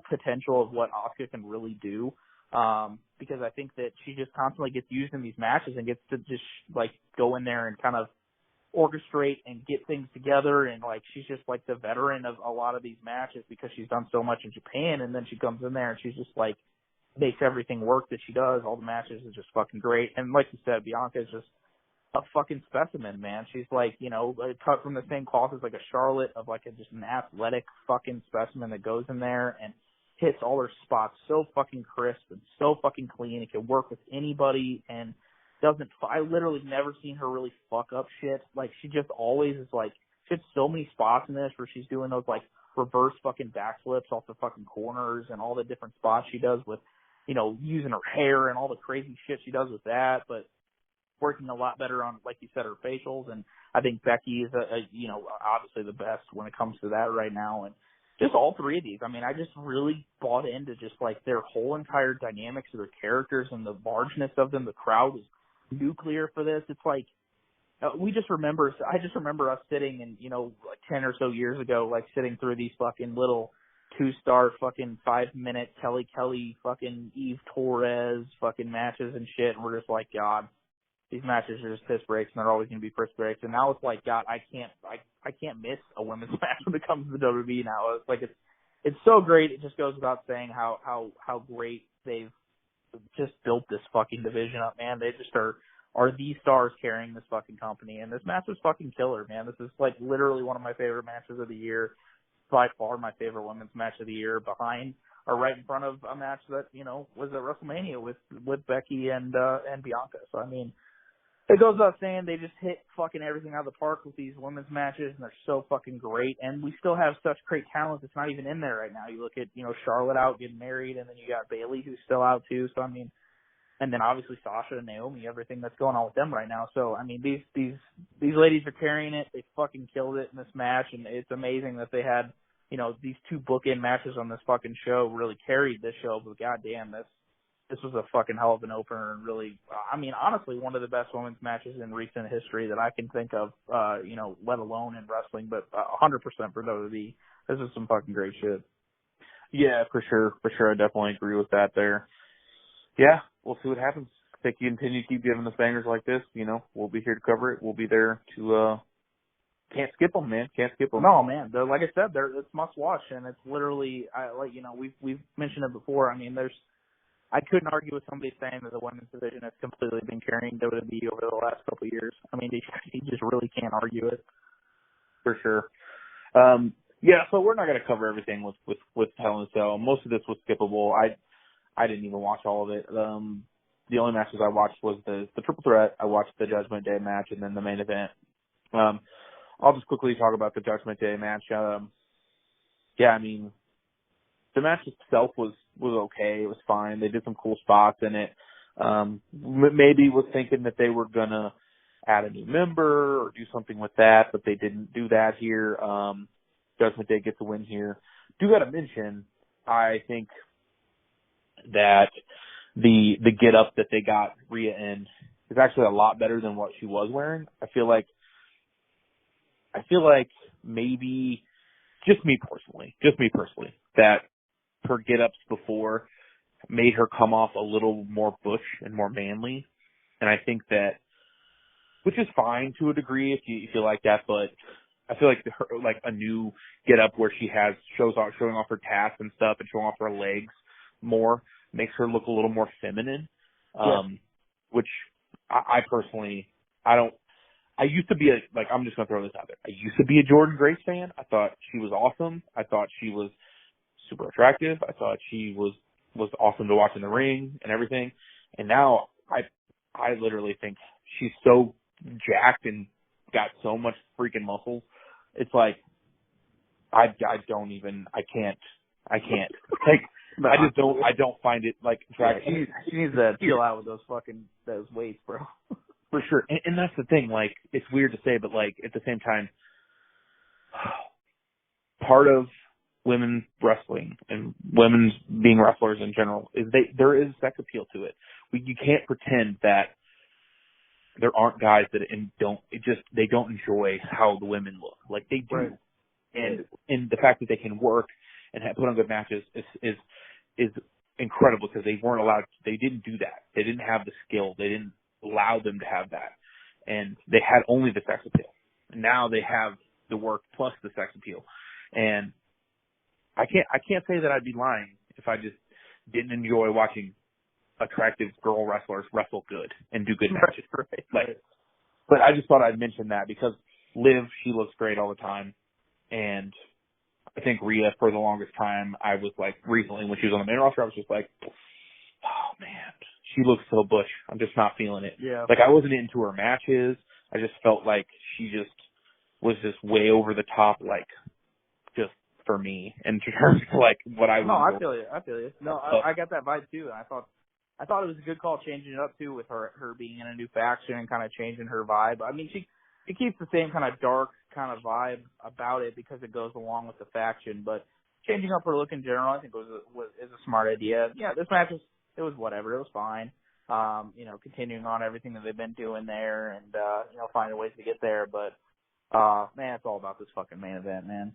potential of what Asuka can really do. Because I think that she just constantly gets used in these matches and gets to just like go in there and kind of orchestrate and get things together, and like she's just like the veteran of a lot of these matches because she's done so much in Japan, and then she comes in there and she's just like makes everything work that she does. All the matches are just fucking great, and like you said, Bianca is just a fucking specimen, man. She's like, cut from the same cloth as like a Charlotte, of like just an athletic fucking specimen that goes in there and hits all her spots so fucking crisp and so fucking clean. It can work with anybody and I literally never seen her really fuck up shit. Like, she just always is like, she has so many spots in this where she's doing those like reverse fucking backflips off the fucking corners and all the different spots she does with, using her hair and all the crazy shit she does with that, but working a lot better on, like you said, her facials. And I think Becky is obviously the best when it comes to that right now. And just all three of these, I mean, I just really bought into just like their whole entire dynamics of their characters and the largeness of them. The crowd was nuclear for this. It's like, I just remember us sitting and, like 10 or so years ago, like sitting through these fucking little 2-star fucking 5-minute Kelly fucking Eve Torres fucking matches and shit. And we're just like, God, these matches are just piss breaks and they're always going to be piss breaks. And now it's like, God, I can't miss a women's match when it comes to the WWE now. It's like, it's so great. It just goes without saying how great they've just built this fucking division up, man. They just are the stars carrying this fucking company. And this match was fucking killer, man. This is like literally one of my favorite matches of the year. By far my favorite women's match of the year, behind or right in front of a match that, was at WrestleMania with Becky and Bianca. So I mean, it goes without saying, they just hit fucking everything out of the park with these women's matches, and they're so fucking great. And we still have such great talent that's not even in there right now. You look at, Charlotte out getting married, and then you got Bayley who's still out too. So I mean, and then obviously Sasha and Naomi, everything that's going on with them right now. So I mean, these ladies are carrying it. They fucking killed it in this match, and it's amazing that they had, these two bookend matches on this fucking show really carried this show. But goddamn, this was a fucking hell of an opener, and really, I mean, honestly, one of the best women's matches in recent history that I can think of, let alone in wrestling, but 100% for WWE. This is some fucking great shit. Yeah, for sure. I definitely agree with that there. Yeah, we'll see what happens. If they continue to keep giving us bangers like this, we'll be here to cover it. We'll be there to, can't skip them, man. Can't skip them. No, man. Like I said, it's must watch, and it's literally, we've mentioned it before. I mean, I couldn't argue with somebody saying that the women's division has completely been carrying WWE over the last couple of years. I mean, you just really can't argue it. For sure. Yeah, so we're not going to cover everything with Hell in a Cell. Most of this was skippable. I didn't even watch all of it. the only matches I watched was the triple threat. I watched the Judgment Day match and then the main event. I'll just quickly talk about the Judgment Day match. Yeah, I mean, the match itself was okay. It was fine. They did some cool spots in it. Maybe was thinking that they were gonna add a new member or do something with that, but they didn't do that here. Judgment Day gets a win here. Do gotta mention, I think that the get up that they got Rhea in is actually a lot better than what she was wearing. I feel like maybe just me personally, that her get ups before made her come off a little more butch and more manly. And I think that, which is fine to a degree if you like that, but I feel like a new get up where she has showing off her tats and stuff and showing off her legs more makes her look a little more feminine. Which I personally, I used to be I'm just going to throw this out there. I used to be a Jordynne Grace fan. I thought she was awesome. I thought she was super attractive. I thought she was awesome to watch in the ring and everything. And now I literally think she's so jacked and got so much freaking muscles. It's like, I can't. Like, No, I don't find it like attractive. She needs to chill out with those weights, bro. For sure. And that's the thing, like, it's weird to say, but like, at the same time, part of women's wrestling and women's being wrestlers in general is there is sex appeal to it. You can't pretend that there aren't guys that they don't enjoy how the women look. Like, they do. Right. And the fact that they can work and put on good matches is incredible, because they didn't do that. They didn't have the skill. They didn't allow them to have that. And they had only the sex appeal. And now they have the work plus the sex appeal. And I can't say that I'd be lying if I just didn't enjoy watching attractive girl wrestlers wrestle good and do good matches. Right. But I just thought I'd mention that because Liv, she looks great all the time. And I think Rhea, for the longest time, I was like, recently when she was on the main roster, I was just like, oh man, she looks so butch. I'm just not feeling it. Yeah. Like, I wasn't into her matches. I just felt like she just was just way over the top, like, just for me in terms of like what I was. No, I feel you. No, I got that vibe too, and I thought it was a good call changing it up too with her being in a new faction and kind of changing her vibe. I mean, she keeps the same kind of dark kind of vibe about it because it goes along with the faction, but changing up her look in general, I think is a smart idea. Yeah, this match was whatever. It was fine. Continuing on everything that they've been doing there and finding ways to get there, but man, it's all about this fucking main event, man.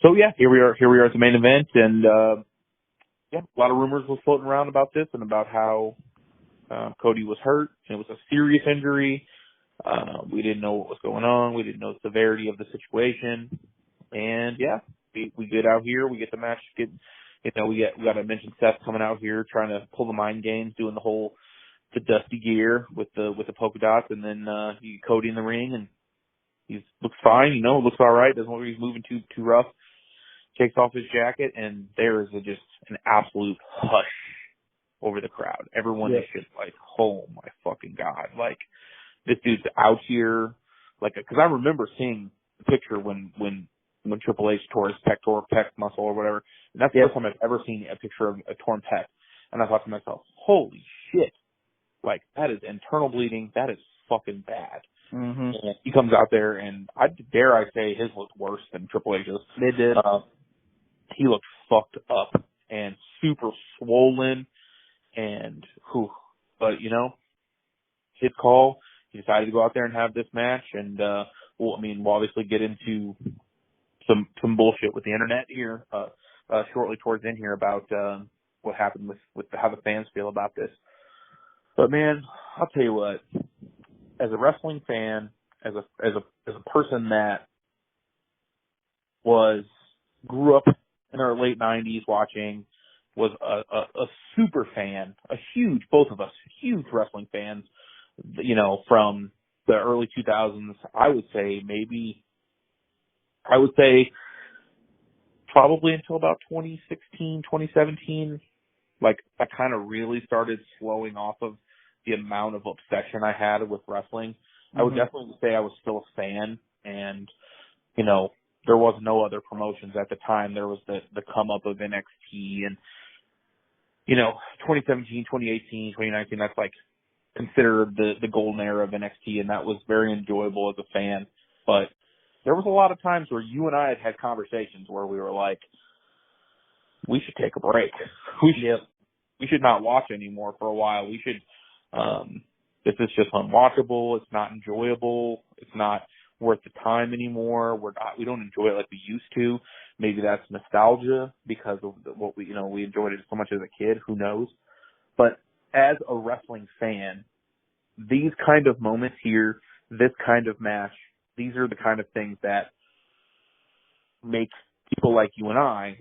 So yeah, here we are at the main event, and a lot of rumors was floating around about this and about how Cody was hurt, and it was a serious injury. We didn't know what was going on. We didn't know the severity of the situation, and we get out here. We get the match. We got to mention Seth coming out here trying to pull the mind games, doing the dusty gear with the polka dots, and then you get Cody in the ring, and he looks fine. Looks all right. Doesn't look like he's moving too rough. Takes off his jacket, and there is just an absolute hush over the crowd. Everyone is just like, oh my fucking God. Like, this dude's out here. Like, because I remember seeing the picture when Triple H tore his pec muscle or whatever. And that's the first time I've ever seen a picture of a torn pec. And I thought to myself, holy shit. Like, that is internal bleeding. That is fucking bad. Mm-hmm. And he comes out there, and I say his looked worse than Triple H's. They did. He looked fucked up and super swollen, and but his call. He decided to go out there and have this match, and we'll obviously get into some bullshit with the internet here shortly towards in here about what happened with how the fans feel about this. But man, I'll tell you what. As a wrestling fan, as a person that grew up in our late 90s watching, was a super fan, both of us, huge wrestling fans, from the early 2000s, I would say probably until about 2016, 2017, like I kind of really started slowing off of the amount of obsession I had with wrestling. I would definitely say I was still a fan, and, you know, there was no other promotions at the time. There was the come up of NXT, and, you know, 2017, 2018, 2019, that's like considered the golden era of NXT, and that was very enjoyable as a fan. But there was a lot of times where you and I had conversations where we were like, we should take a break. We should not watch anymore for a while. We should, this is just unwatchable. It's not enjoyable. It's not worth the time anymore. We don't enjoy it like we used to. Maybe that's nostalgia because of what we enjoyed it so much as a kid. Who knows? But as a wrestling fan, these kind of moments here, this kind of match, these are the kind of things that make people like you and I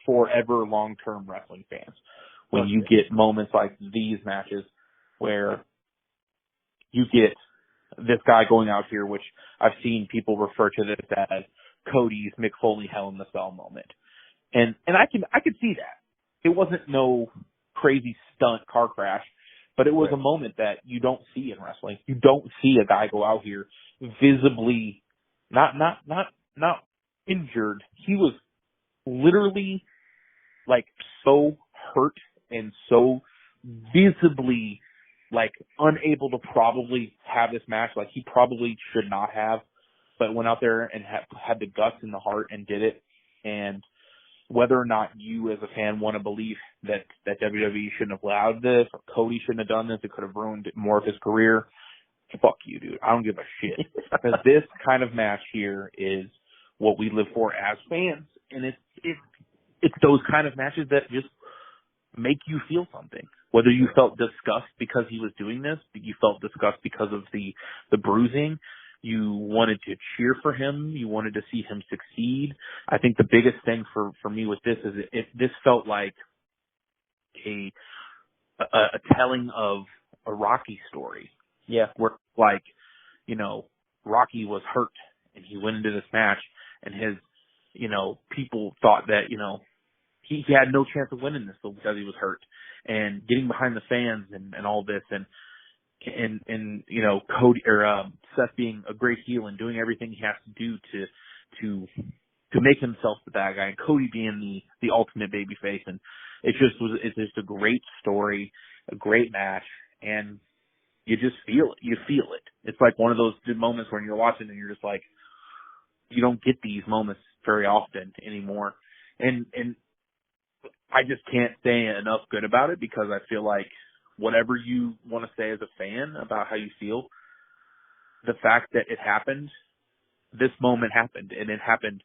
forever long-term wrestling fans. When you get moments like these matches where you get this guy going out here, which I've seen people refer to this as Cody's Mick Foley Hell in the Cell moment. And I could see that. It wasn't no crazy stunt car crash, but it was a moment that you don't see in wrestling. You don't see a guy go out here visibly not injured. He was literally like so hurt and so visibly like unable to probably have this match. Like he probably should not have, but went out there and had the guts and the heart and did it. And whether or not you as a fan want to believe that WWE shouldn't have allowed this or Cody shouldn't have done this, it could have ruined more of his career. Fuck you, dude. I don't give a shit. Because this kind of match here is what we live for as fans. And it's those kind of matches that just make you feel something. Whether you felt disgust because he was doing this, you felt disgust because of the bruising, you wanted to cheer for him, you wanted to see him succeed. I think the biggest thing for me with this is this felt like a telling of a Rocky story. Yeah. Where, like, you know, Rocky was hurt and he went into this match and his, you know, people thought that, you know, he had no chance of winning this because he was hurt, and getting behind the fans and all this and you know, Cody or Seth being a great heel and doing everything he has to do to make himself the bad guy, and Cody being the ultimate babyface. And it's just a great story, a great match, and you just feel it. You feel it. It's like one of those moments when you're watching and you're just like, you don't get these moments very often anymore. And I just can't say enough good about it, because I feel like whatever you want to say as a fan about how you feel, the fact that it happened, this moment happened, and it happened,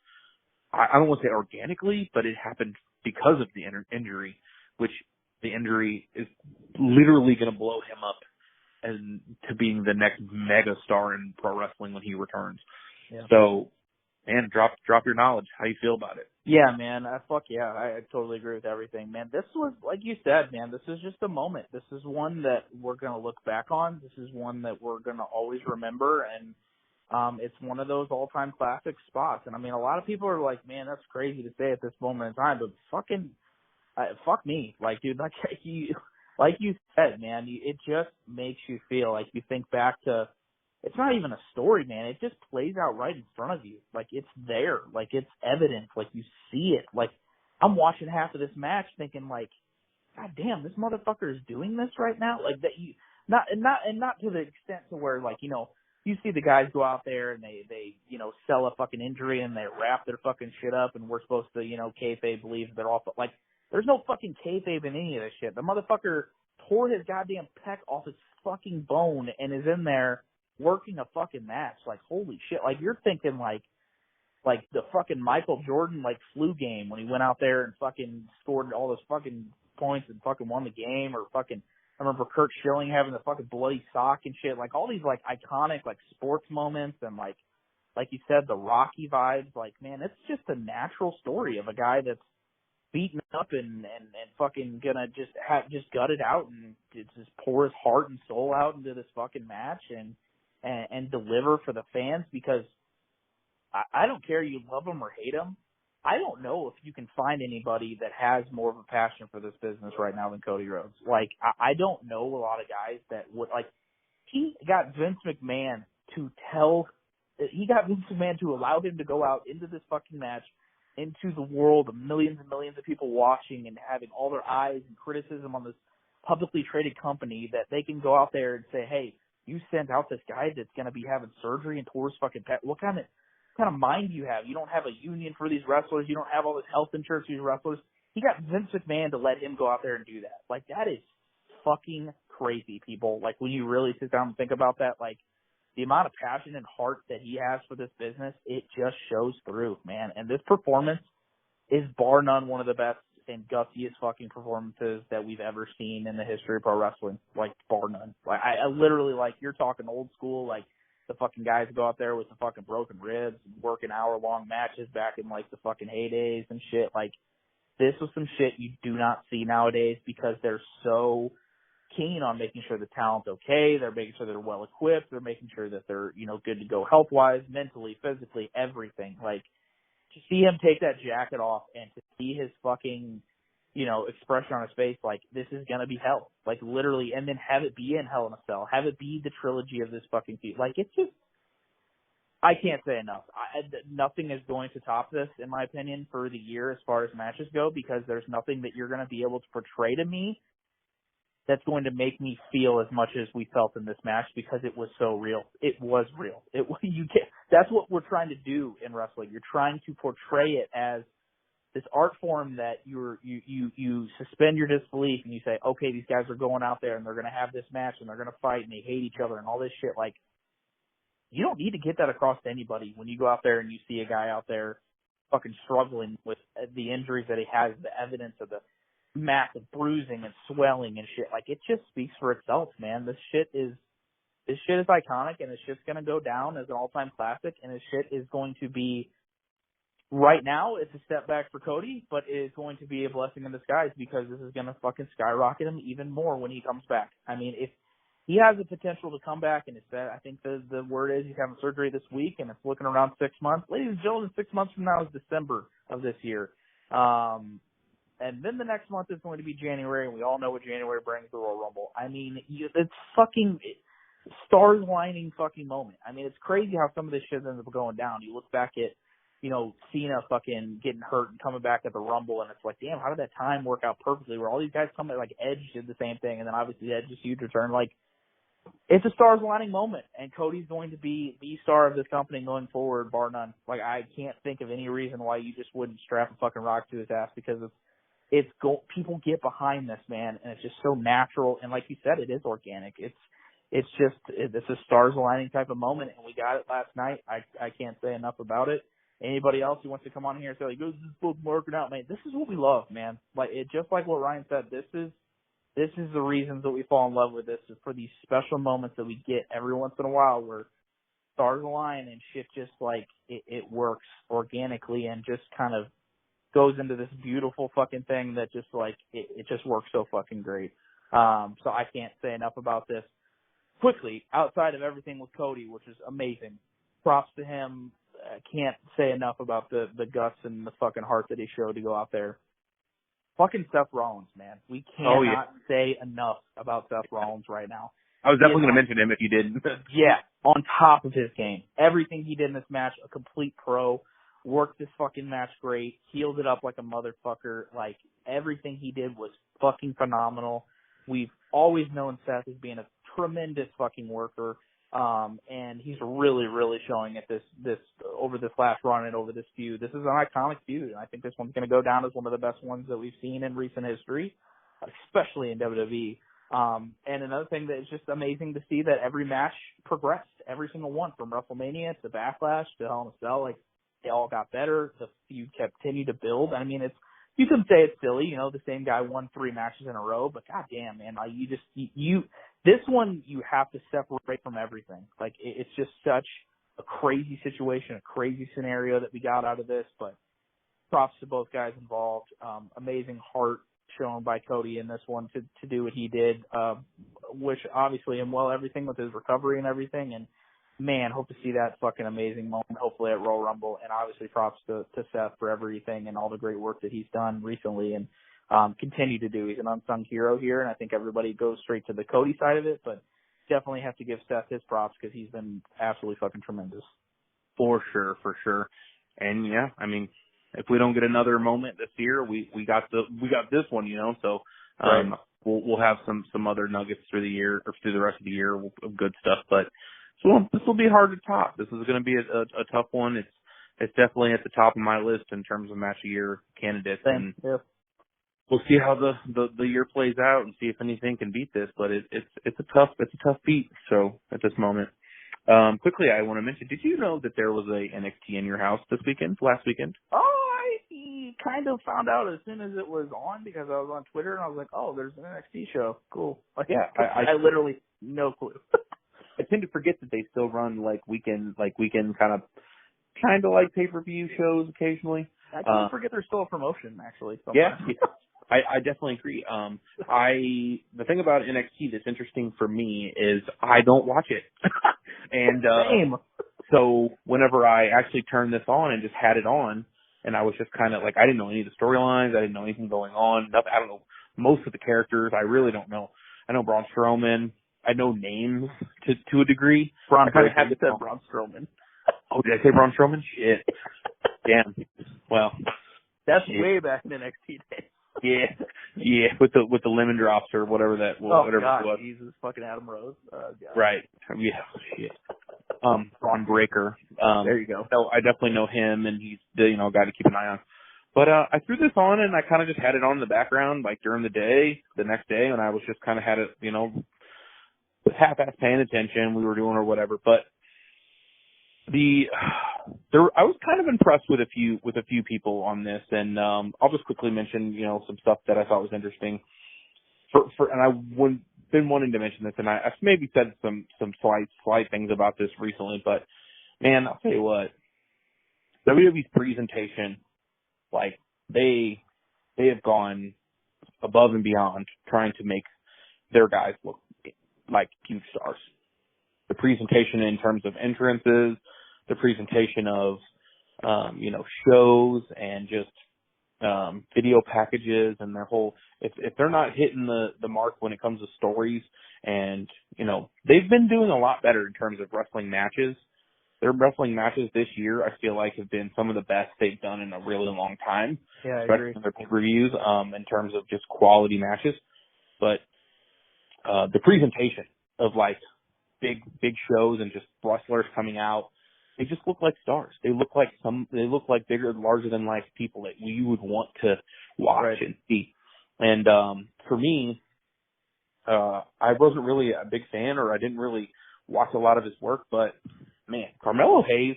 I don't want to say organically, but it happened because of the injury, which the injury is literally going to blow him up and to being the next mega star in pro wrestling when he returns. Yeah. So, man, drop your knowledge. How you feel about it? Yeah, man. I totally agree with everything, man. This was, like you said, man, this is just a moment. This is one that we're going to look back on. This is one that we're going to always remember, and it's one of those all-time classic spots. And, I mean, a lot of people are like, man, that's crazy to say at this moment in time, but fuck me. Like, dude, like you said, man, it just makes you feel like you think back to, it's not even a story, man. It just plays out right in front of you. Like, it's there. Like, it's evident. Like, you see it. Like, I'm watching half of this match thinking, like, God damn, this motherfucker is doing this right now? Like, that you, not to the extent to where, like, you know, you see the guys go out there and they, you know, sell a fucking injury and they wrap their fucking shit up, and we're supposed to, you know, kayfabe believe they're all, like, there's no fucking kayfabe in any of this shit. The motherfucker tore his goddamn pec off his fucking bone and is in there working a fucking match. Like, holy shit. Like, you're thinking like the fucking Michael Jordan, like, flu game when he went out there and fucking scored all those fucking points and fucking won the game, or fucking, I remember Kurt Schilling having the fucking bloody sock and shit. Like, all these, like, iconic, like, sports moments, and like you said, the Rocky vibes. Like, man, it's just a natural story of a guy that's beaten up and fucking gonna just gut it out and just pour his heart and soul out into this fucking match and deliver for the fans, because I don't care, you love him or hate him, I don't know if you can find anybody that has more of a passion for this business right now than Cody Rhodes. Like, I don't know a lot of guys that would, like, he got Vince McMahon to allow him to go out into this fucking match, into the world of millions and millions of people watching and having all their eyes and criticism on this publicly traded company, that they can go out there and say, hey, you sent out this guy that's going to be having surgery and tore his fucking pet. What kind of mind do you have? You don't have a union for these wrestlers. You don't have all this health insurance for these wrestlers. He got Vince McMahon to let him go out there and do that. Like, that is fucking crazy, people. Like, when you really sit down and think about that, like, the amount of passion and heart that he has for this business, it just shows through, man. And this performance is bar none one of the best and gutsiest fucking performances that we've ever seen in the history of pro wrestling. Like, bar none. Like, I literally, like, you're talking old school, like, the fucking guys go out there with the fucking broken ribs and working hour-long matches back in, like, the fucking heydays and shit. Like, this was some shit you do not see nowadays because they're so keen on making sure the talent's okay. They're making sure they're well equipped. They're making sure that they're, you know, good to go health wise, mentally, physically, everything. Like, to see him take that jacket off and to see his fucking, you know, expression on his face, like, this is gonna be hell. Like, literally, and then have it be in Hell in a Cell. Have it be the trilogy of this fucking feud. Like, it's just, I can't say enough. Nothing is going to top this, in my opinion, for the year as far as matches go, because there's nothing that you're gonna be able to portray to me that's going to make me feel as much as we felt in this match, because it was so real. It was real. That's what we're trying to do in wrestling. You're trying to portray it as this art form that you suspend your disbelief and you say, okay, these guys are going out there and they're going to have this match and they're going to fight and they hate each other and all this shit. Like, you don't need to get that across to anybody when you go out there and you see a guy out there fucking struggling with the injuries that he has, the evidence of the massive bruising and swelling and shit. Like, it just speaks for itself, man. This shit is iconic, and this shit's gonna go down as an all-time classic, and this shit is going to be, right now, it's a step back for Cody, but it is going to be a blessing in disguise, because this is gonna fucking skyrocket him even more when he comes back. I mean, if he has the potential to come back, and it's that, I think the word is he's having surgery this week, and it's looking around 6 months. Ladies and gentlemen, 6 months from now is December of this year. And then the next month is going to be January, and we all know what January brings, the Royal Rumble. I mean, it's fucking stars lining fucking moment. I mean, it's crazy how some of this shit ends up going down. You look back at, you know, Cena fucking getting hurt and coming back at the Rumble, and it's like, damn, how did that time work out perfectly? Where all these guys come, like Edge did the same thing, and then obviously Edge's huge return. Like, it's a stars aligning moment, and Cody's going to be the star of this company going forward, bar none. Like, I can't think of any reason why you just wouldn't strap a fucking rock to his ass, because people get behind this, man, and it's just so natural, and like you said, it is organic. It's a stars aligning type of moment, and we got it last night. I can't say enough about it. Anybody else who wants to come on here and say, like, this is both working out, man, this is what we love, man. Like, just like what Ryan said, this is the reasons that we fall in love with this, is for these special moments that we get every once in a while where stars align and shit just, like, it works organically and just kind of goes into this beautiful fucking thing that just, like, it just works so fucking great. So I can't say enough about this. Quickly, outside of everything with Cody, which is amazing, props to him. I can't say enough about the guts and the fucking heart that he showed to go out there. Fucking Seth Rollins, man. We cannot say enough about Seth Rollins right now. I was definitely going to mention him if you didn't. Yeah, on top of his game. Everything he did in this match, a complete pro. Worked this fucking match great. Healed it up like a motherfucker. Like, everything he did was fucking phenomenal. We've always known Seth as being a tremendous fucking worker. And he's really, really showing it this over this last run and over this feud. This is an iconic feud, and I think this one's going to go down as one of the best ones that we've seen in recent history, especially in WWE. And another thing that is just amazing to see that every match progressed, every single one, from WrestleMania to Backlash to Hell in a Cell. Like, they all got better. The feud continued to build. I mean, you can say it's silly, you know, the same guy won 3 matches in a row, but goddamn, man, like, this one you have to separate from everything. Like, it's just such a crazy situation, a crazy scenario that we got out of this, but props to both guys involved. Amazing heart shown by Cody in this one to do what he did. Wish, obviously, him well everything with his recovery and everything, and man, hope to see that fucking amazing moment, hopefully at Royal Rumble. And obviously props to Seth for everything and all the great work that he's done recently and continue to do. He's an unsung hero here, and I think everybody goes straight to the Cody side of it, but definitely have to give Seth his props because he's been absolutely fucking tremendous. For sure. And yeah, I mean, if we don't get another moment this year, we got this one, you know. So Right. we'll have some other nuggets through the year or through the rest of the year of good stuff. But so this will be hard to top. This is going to be a tough one. It's definitely at the top of my list in terms of match of year candidates. Same. And we'll see how the year plays out and see if anything can beat this. But it's a tough beat. So at this moment. Quickly, I want to mention, did you know that there was a NXT in your house last weekend? Oh, I kind of found out as soon as it was on because I was on Twitter and I was like, oh, there's an NXT show. Cool. Like, Yeah, I literally no clue. I tend to forget that they still run weekend kind of like pay-per-view shows occasionally. I can't forget there's still a promotion actually. Yeah. I definitely agree. The thing about NXT that's interesting for me is I don't watch it. And Same. So whenever I actually turned this on and just had it on, and I was just kind of like, I didn't know any of the storylines, I didn't know anything going on. Nothing, I don't know most of the characters. I really don't know. I know Braun Strowman. I know names to a degree. Braun Strowman. Oh, did I say Braun Strowman? Shit. Damn. Well, that's way back in NXT days. Yeah, with the lemon drops or whatever that whatever God, it was. Jesus, fucking Adam Rose. God. Right. Yeah. Shit. Braun Breaker. There you go. So I definitely know him, and he's the guy to keep an eye on. But I threw this on, and I kind of just had it on in the background, like during the day, the next day, and I was just kind of had it, half-ass paying attention. We were doing or whatever, but I was kind of impressed with a few people on this, and I'll just quickly mention some stuff that I thought was interesting. And I've been wanting to mention this, and I've maybe said some slight things about this recently, but man, I'll tell you what, WWE's presentation, like they have gone above and beyond trying to make their guys look like huge stars. The presentation in terms of entrances, the presentation of, shows and just, video packages and their whole, if they're not hitting the mark when it comes to stories and, they've been doing a lot better in terms of wrestling matches. Their wrestling matches this year, I feel like, have been some of the best they've done in a really long time. Yeah, I especially agree. in their pay-per-views, in terms of just quality matches. But, the presentation of big shows and just wrestlers coming out, they just look like stars. They look like bigger, larger than life people that you would want to watch and see. And for me, I wasn't really a big fan, or I didn't really watch a lot of his work, but man, Carmelo Hayes,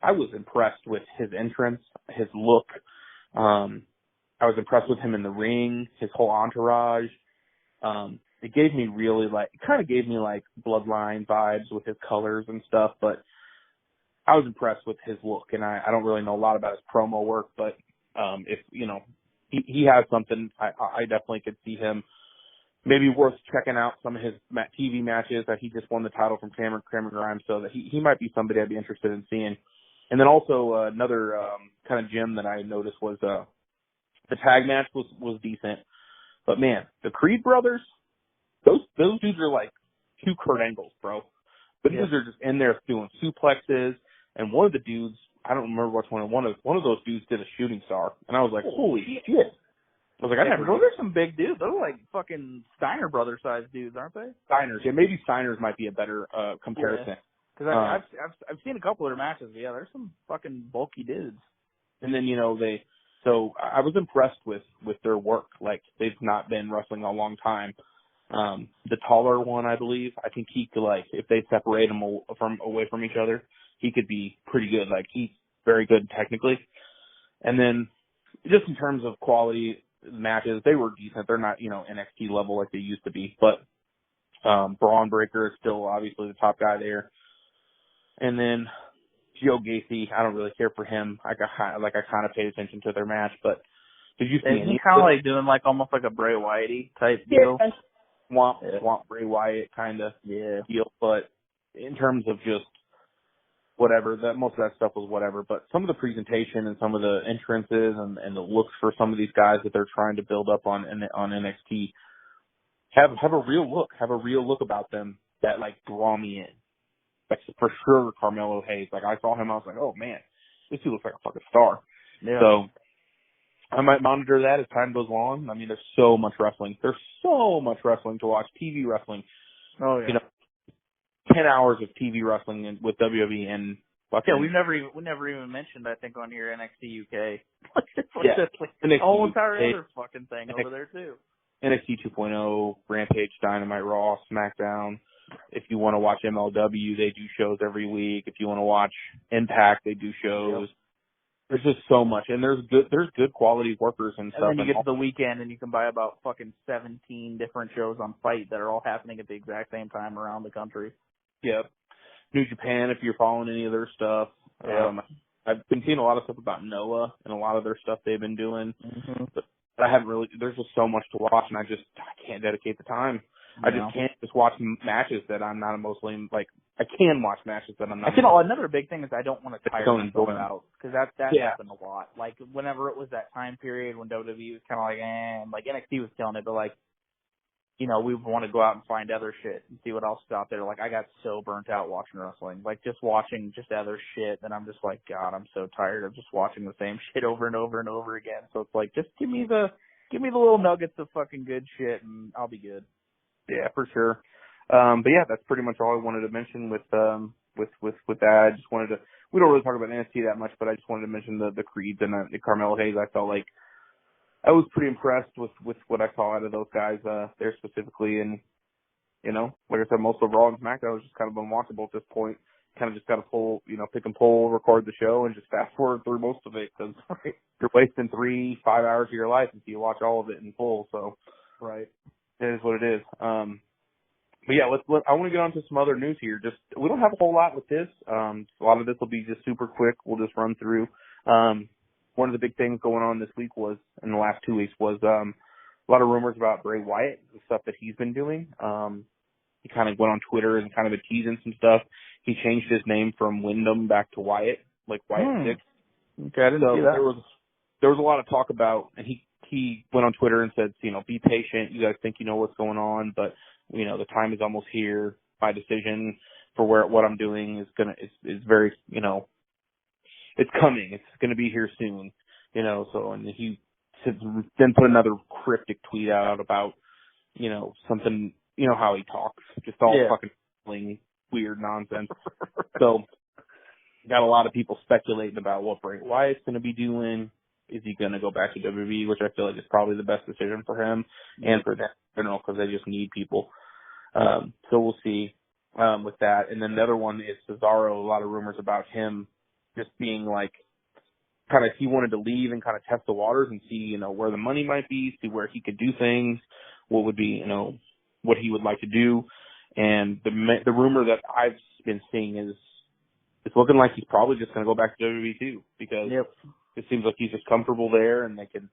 I was impressed with his entrance, his look. I was impressed with him in the ring, his whole entourage. It gave me Bloodline vibes with his colors and stuff, but I was impressed with his look, and I don't really know a lot about his promo work, but if he has something, I definitely could see him maybe worth checking out some of his TV matches that he just won the title from Cameron Grimes, so that he might be somebody I'd be interested in seeing. And then also another kind of gem that I noticed was the tag match was decent, but man, the Creed brothers, those dudes are like two Kurt Angles, bro. But dudes are just in there doing suplexes, and one of the dudes, I don't remember which one of those dudes did a shooting star, and I was like, holy shit. I was like, I never. Those are some big dudes. Those are like fucking Steiner brother sized dudes, aren't they? Steiners, yeah, maybe Steiners might be a better comparison. Because I've seen a couple of their matches. Yeah, there's some fucking bulky dudes. And then so I was impressed with their work. Like, they've not been wrestling a long time. The taller one, I believe, I think he could, if they separate him away from each other, he could be pretty good. Like, he's very good technically. And then just in terms of quality matches, they were decent. They're not, NXT level like they used to be, but Braun Breaker is still obviously the top guy there. And then Joe Gacy, I don't really care for him. I kind of paid attention to their match, but did you see any? He's kind of like doing almost like a Bray Wyatt type deal. Swamp Bray Wyatt kind of deal, but in terms of just whatever, that most of that stuff was whatever, but some of the presentation and some of the entrances and the looks for some of these guys that they're trying to build up on NXT have a real look about them that like draw me in. Like for sure, Carmelo Hayes. Like I saw him, I was like, oh man, this dude looks like a fucking star. Yeah. So I might monitor that as time goes on. I mean, there's so much wrestling. There's so much wrestling to watch. TV wrestling. Oh yeah. 10 hours of TV wrestling with WWE and fucking. Yeah, we never even mentioned, I think, on here NXT UK. NXT the whole entire UK, other fucking thing over there too. NXT 2.0, Rampage, Dynamite, Raw, SmackDown. If you want to watch MLW, they do shows every week. If you want to watch Impact, they do shows. Yep. There's just so much, and there's good quality workers and stuff. And then you get to the weekend, and you can buy about fucking 17 different shows on Fight that are all happening at the exact same time around the country. Yep. New Japan, if you're following any of their stuff. Yeah. I've been seeing a lot of stuff about Noah and a lot of their stuff they've been doing. Mm-hmm. But I haven't really, there's just so much to watch, and I can't dedicate the time. No. I just can't just watch matches that I'm not emotionally, like, I can watch matches that I'm not. Another big thing is I don't want to tire myself out, because that happened a lot. Like, whenever it was that time period when WWE was kind of like, and like NXT was killing it, but like, you know, we want to go out and find other shit and see what else is out there. Like, I got so burnt out watching wrestling. Like, just watching just other shit, and I'm just like, God, I'm so tired of just watching the same shit over and over and over again. So it's like, just give me the little nuggets of fucking good shit, and I'll be good. Yeah, for sure. But yeah, that's pretty much all I wanted to mention with that. I just wanted to, we don't really talk about NXT that much, but I just wanted to mention the Creeds and the Carmelo Hayes. I felt like I was pretty impressed with what I saw out of those guys, there specifically. And, you know, like I said, most of Raw and SmackDown was just kind of unwatchable at this point. Kind of just got to pick and pull, record the show, and just fast forward through most of it, because you're wasting 3-5 hours of your life if you watch all of it in full. So, right. It is what it is. But yeah, I want to get on to some other news here. Just, we don't have a whole lot with this. A lot of this will be just super quick. We'll just run through. One of the big things going on this week in the last 2 weeks was, a lot of rumors about Bray Wyatt, the stuff that he's been doing. He kind of went on Twitter and kind of been teasing some stuff. He changed his name from Wyndham back to Wyatt, like Wyatt 6. Okay, I didn't see that. There was a lot of talk about, and he went on Twitter and said, you know, be patient. You guys think you know what's going on, but, you know, the time is almost here. My decision for what I'm doing is very, you know, it's coming. It's going to be here soon, you know. So, and he then put another cryptic tweet out about, you know, something, you know, how he talks, just all fucking weird nonsense. So, got a lot of people speculating about what Bray Wyatt's going to be doing. Is he going to go back to WWE, which I feel like is probably the best decision for him and for them in general, because they just need people. So we'll see with that. And then the other one is Cesaro. A lot of rumors about him just being like, kind of, he wanted to leave and kind of test the waters and see, you know, where the money might be, see where he could do things, what would be, you know, what he would like to do. And the rumor that I've been seeing is it's looking like he's probably just going to go back to WWE too, because it seems like he's just comfortable there and they can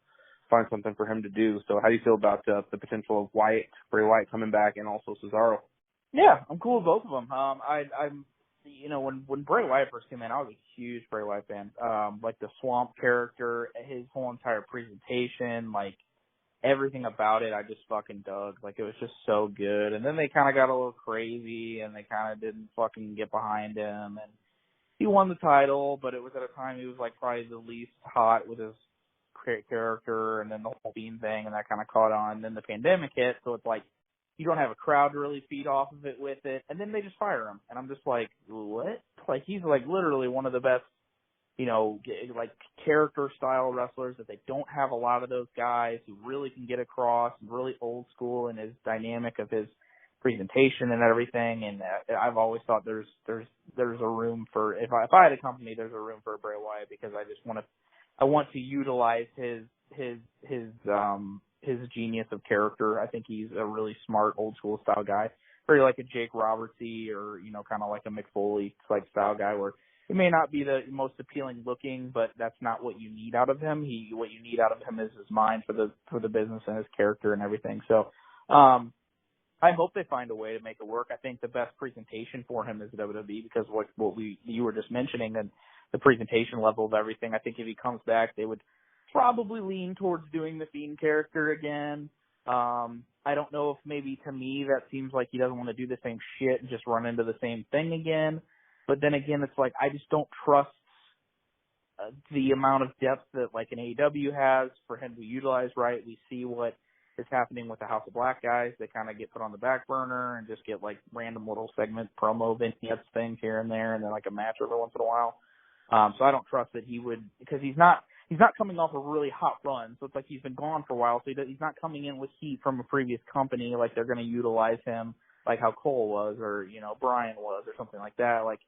find something for him to do. So how do you feel about the potential of Bray Wyatt coming back, and also Cesaro? Yeah, I'm cool with both of them. I'm, you know, when Bray Wyatt first came in, I was a huge Bray Wyatt fan. Like the Swamp character, his whole entire presentation, like everything about it, I just fucking dug. Like, it was just so good. And then they kind of got a little crazy, and they kind of didn't fucking get behind him. And he won the title, but it was at a time he was like probably the least hot with his character, and then the whole Bean thing, and that kind of caught on. And then the pandemic hit, so it's like you don't have a crowd to really feed off of it with it, and then they just fire him. And I'm just like, what? Like, he's like literally one of the best, you know, like character style wrestlers that they don't have a lot of those guys who really can get across, really old school in his dynamic of his presentation and everything. And I've always thought there's a room for, if I had a company, there's a room for Bray Wyatt, because I want to utilize his genius of character. I think he's a really smart old school style guy, very like a Jake Robertsy, or, you know, kind of like a Mick Foley type style guy, where he may not be the most appealing looking, but that's not what you need out of him. What you need out of him is his mind for the business and his character and everything. So, I hope they find a way to make it work. I think the best presentation for him is WWE because you were just mentioning and the presentation level of everything. I think if he comes back, they would probably lean towards doing the Fiend character again. I don't know if maybe to me that seems like he doesn't want to do the same shit and just run into the same thing again. But then again, it's like I just don't trust the amount of depth that like an AEW has for him to utilize right. We see what is happening with the House of Black guys. They kind of get put on the back burner and just get like random little segment promo vignettes things here and there and then like a match every once in a while. So I don't trust that he would, because he's not coming off a really hot run. So it's like he's been gone for a while. So he's not coming in with heat from a previous company. Like they're going to utilize him like how Cole was or, Brian was or something like that. Like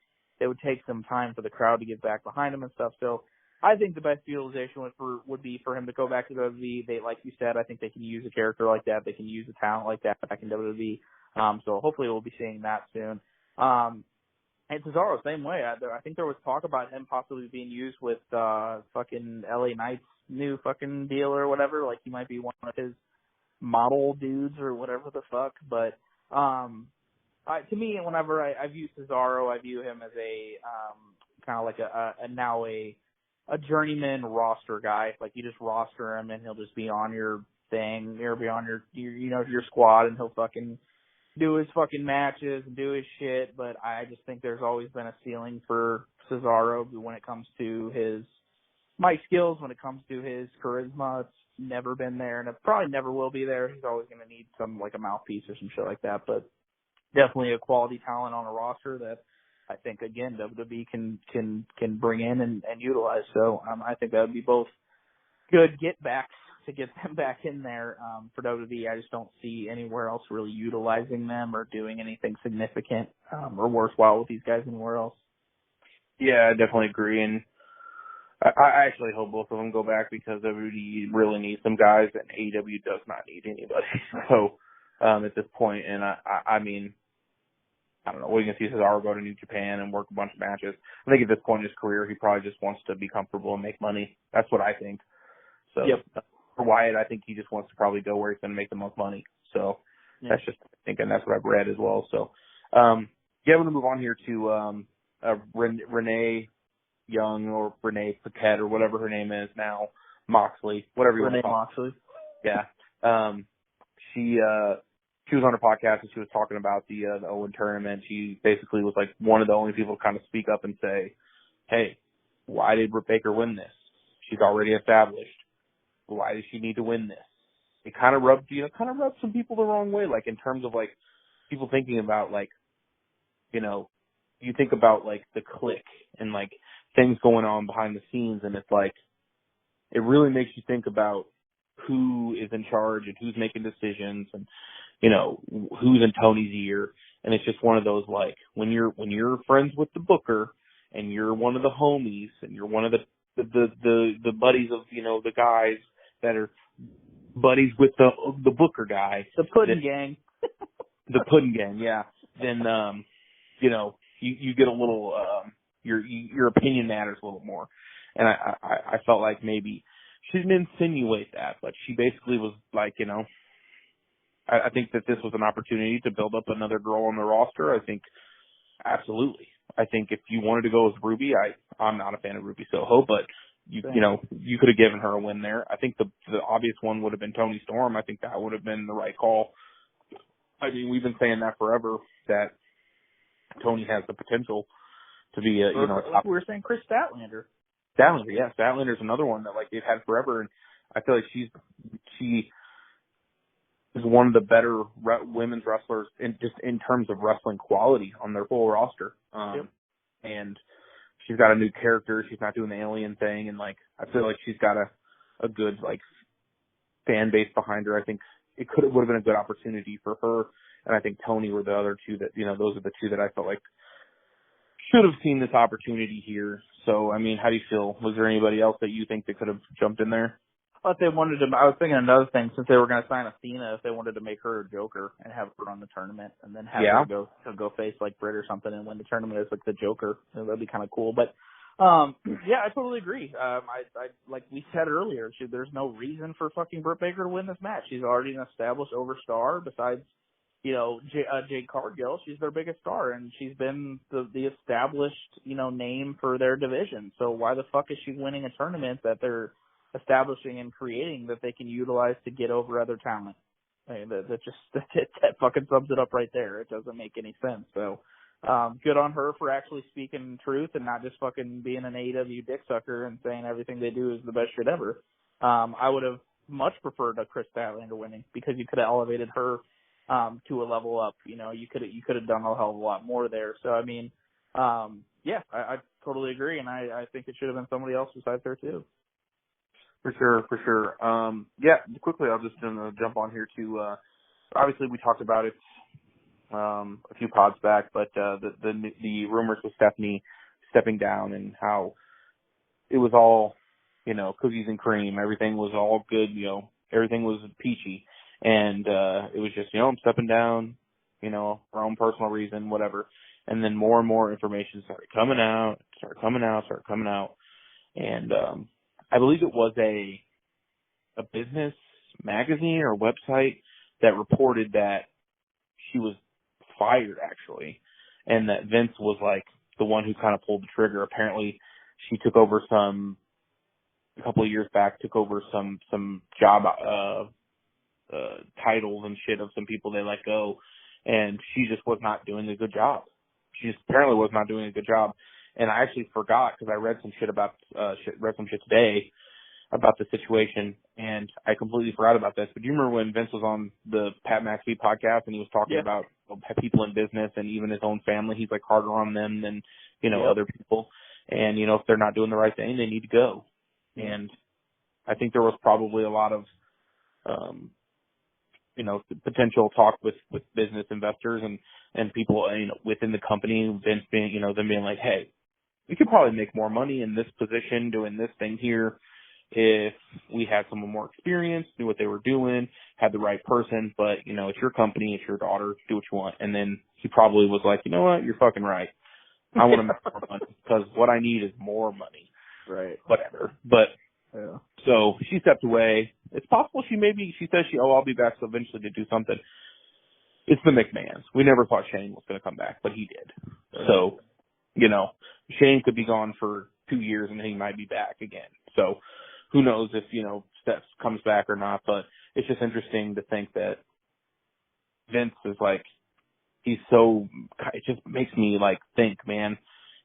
it would take some time for the crowd to get back behind him and stuff. So I think the best utilization would be for him to go back to WWE. They, like you said, I think they can use a character like that. They can use a talent like that back in WWE. So hopefully we'll be seeing that soon. And Cesaro, same way. I think there was talk about him possibly being used with fucking LA Knight's new fucking deal or whatever. Like he might be one of his model dudes or whatever the fuck. But to me, whenever I view Cesaro, I view him as a kind of like a journeyman roster guy. Like you just roster him and he'll just be on your thing. He'll be on your squad and he'll fucking do his fucking matches and do his shit. But I just think there's always been a ceiling for Cesaro when it comes to his mic skills, when it comes to his charisma. It's never been there and it probably never will be there. He's always going to need some like a mouthpiece or some shit like that. But definitely a quality talent on a roster that I think, again, WWE can bring in and utilize. So I think that would be both good get-backs to get them back in there for WWE. I just don't see anywhere else really utilizing them or doing anything significant or worthwhile with these guys anywhere else. Yeah, I definitely agree. And I actually hope both of them go back because WWE really needs some guys and AEW does not need anybody. So at this point, and I mean, I don't know. We're going to see Cesaro go to New Japan and work a bunch of matches. I think at this point in his career, he probably just wants to be comfortable and make money. That's what I think. So yep. For Wyatt, I think he just wants to probably go where he's going to make the most money. So that's just thinking. That's what I've read as well. So I'm going to move on here to Renee Young or Renee Paquette or whatever her name is now, Moxley, whatever you want to call it. Moxley. Yeah. She was on her podcast and she was talking about the Owen tournament. She basically was like one of the only people to kind of speak up and say, hey, why did Britt Baker win this? She's already established. Why does she need to win this? It kind of rubbed some people the wrong way, like in terms of like people thinking about like, you think about like the clique and like things going on behind the scenes and it's like, it really makes you think about who is in charge and who's making decisions and, who's in Tony's ear. And it's just one of those, like, when you're friends with the booker and you're one of the homies and you're one of the buddies of, the guys that are buddies with the booker guy. The Pudding Gang. The Pudding Gang, yeah. Then, you get a little, your opinion matters a little more. And I felt like maybe she didn't insinuate that, but she basically was like, I think that this was an opportunity to build up another girl on the roster. I think absolutely. I think if you wanted to go with Ruby, I'm not a fan of Ruby Soho, but you could have given her a win there. I think the obvious one would have been Toni Storm. I think that would have been the right call. I mean, we've been saying that forever, that Toni has the potential to be a, top. We were saying Chris Statlander. Statlander's another one that like they've had forever, and I feel like she is one of the better women's wrestlers in terms of wrestling quality on their full roster. And she's got a new character. She's not doing the alien thing, and like I feel like she's got a good like fan base behind her. I think it would have been a good opportunity for her, and I think Toni were the other two that those are the two that I felt like should have seen this opportunity here. So I mean, how do you feel? Was there anybody else that you think that could have jumped in there? But they wanted to. I was thinking another thing, since they were going to sign Athena, if they wanted to make her a Joker and have her run the tournament, and then have her go face like Britt or something and win the tournament as like the Joker, that'd be kind of cool. But I totally agree. I like we said earlier, there's no reason for fucking Britt Baker to win this match. She's already an established overstar. Besides, Jade Cargill, she's their biggest star, and she's been the established, name for their division. So why the fuck is she winning a tournament that they're establishing and creating that they can utilize to get over other talent? I mean, that fucking sums it up right there. It doesn't make any sense. So, good on her for actually speaking truth and not just fucking being an AEW dick sucker and saying everything they do is the best shit ever. I would have much preferred a Chris Statlander winning because you could have elevated her to a level up. You could have done a hell of a lot more there. So I mean, I totally agree, and I think it should have been somebody else besides her too. For sure. Quickly, I'll just jump on here to. Obviously, we talked about it a few pods back, but the rumors with Stephanie stepping down and how it was all, cookies and cream. Everything was all good. Everything was peachy. And it was just, I'm stepping down, for own personal reason, whatever. And then more and more information started coming out. And I believe it was a business magazine or website that reported that she was fired, actually, and that Vince was, like, the one who kind of pulled the trigger. Apparently, she took over a couple of years back, some job titles and shit of some people they let go, and she just was not doing a good job. She just apparently was not doing a good job. And I actually forgot because I read some shit today about the situation, and I completely forgot about this. But do you remember when Vince was on the Pat McAfee podcast and he was talking about people in business and even his own family? He's like harder on them than other people, and if they're not doing the right thing, they need to go. And I think there was probably a lot of potential talk with business investors and people, within the company, Vince being, them being like, hey, we could probably make more money in this position doing this thing here if we had someone more experienced, knew what they were doing, had the right person, but, it's your company, it's your daughter, do what you want. And then he probably was like, you know what, you're fucking right. I want to make more money because what I need is more money. Right. Whatever. But, so she stepped away. It's possible she says I'll be back eventually to do something. It's the McMahons. We never thought Shane was going to come back, but he did. Right. So, Shane could be gone for 2 years and he might be back again. So who knows if, Steph comes back or not, but it's just interesting to think that Vince is like, it just makes me like think, man,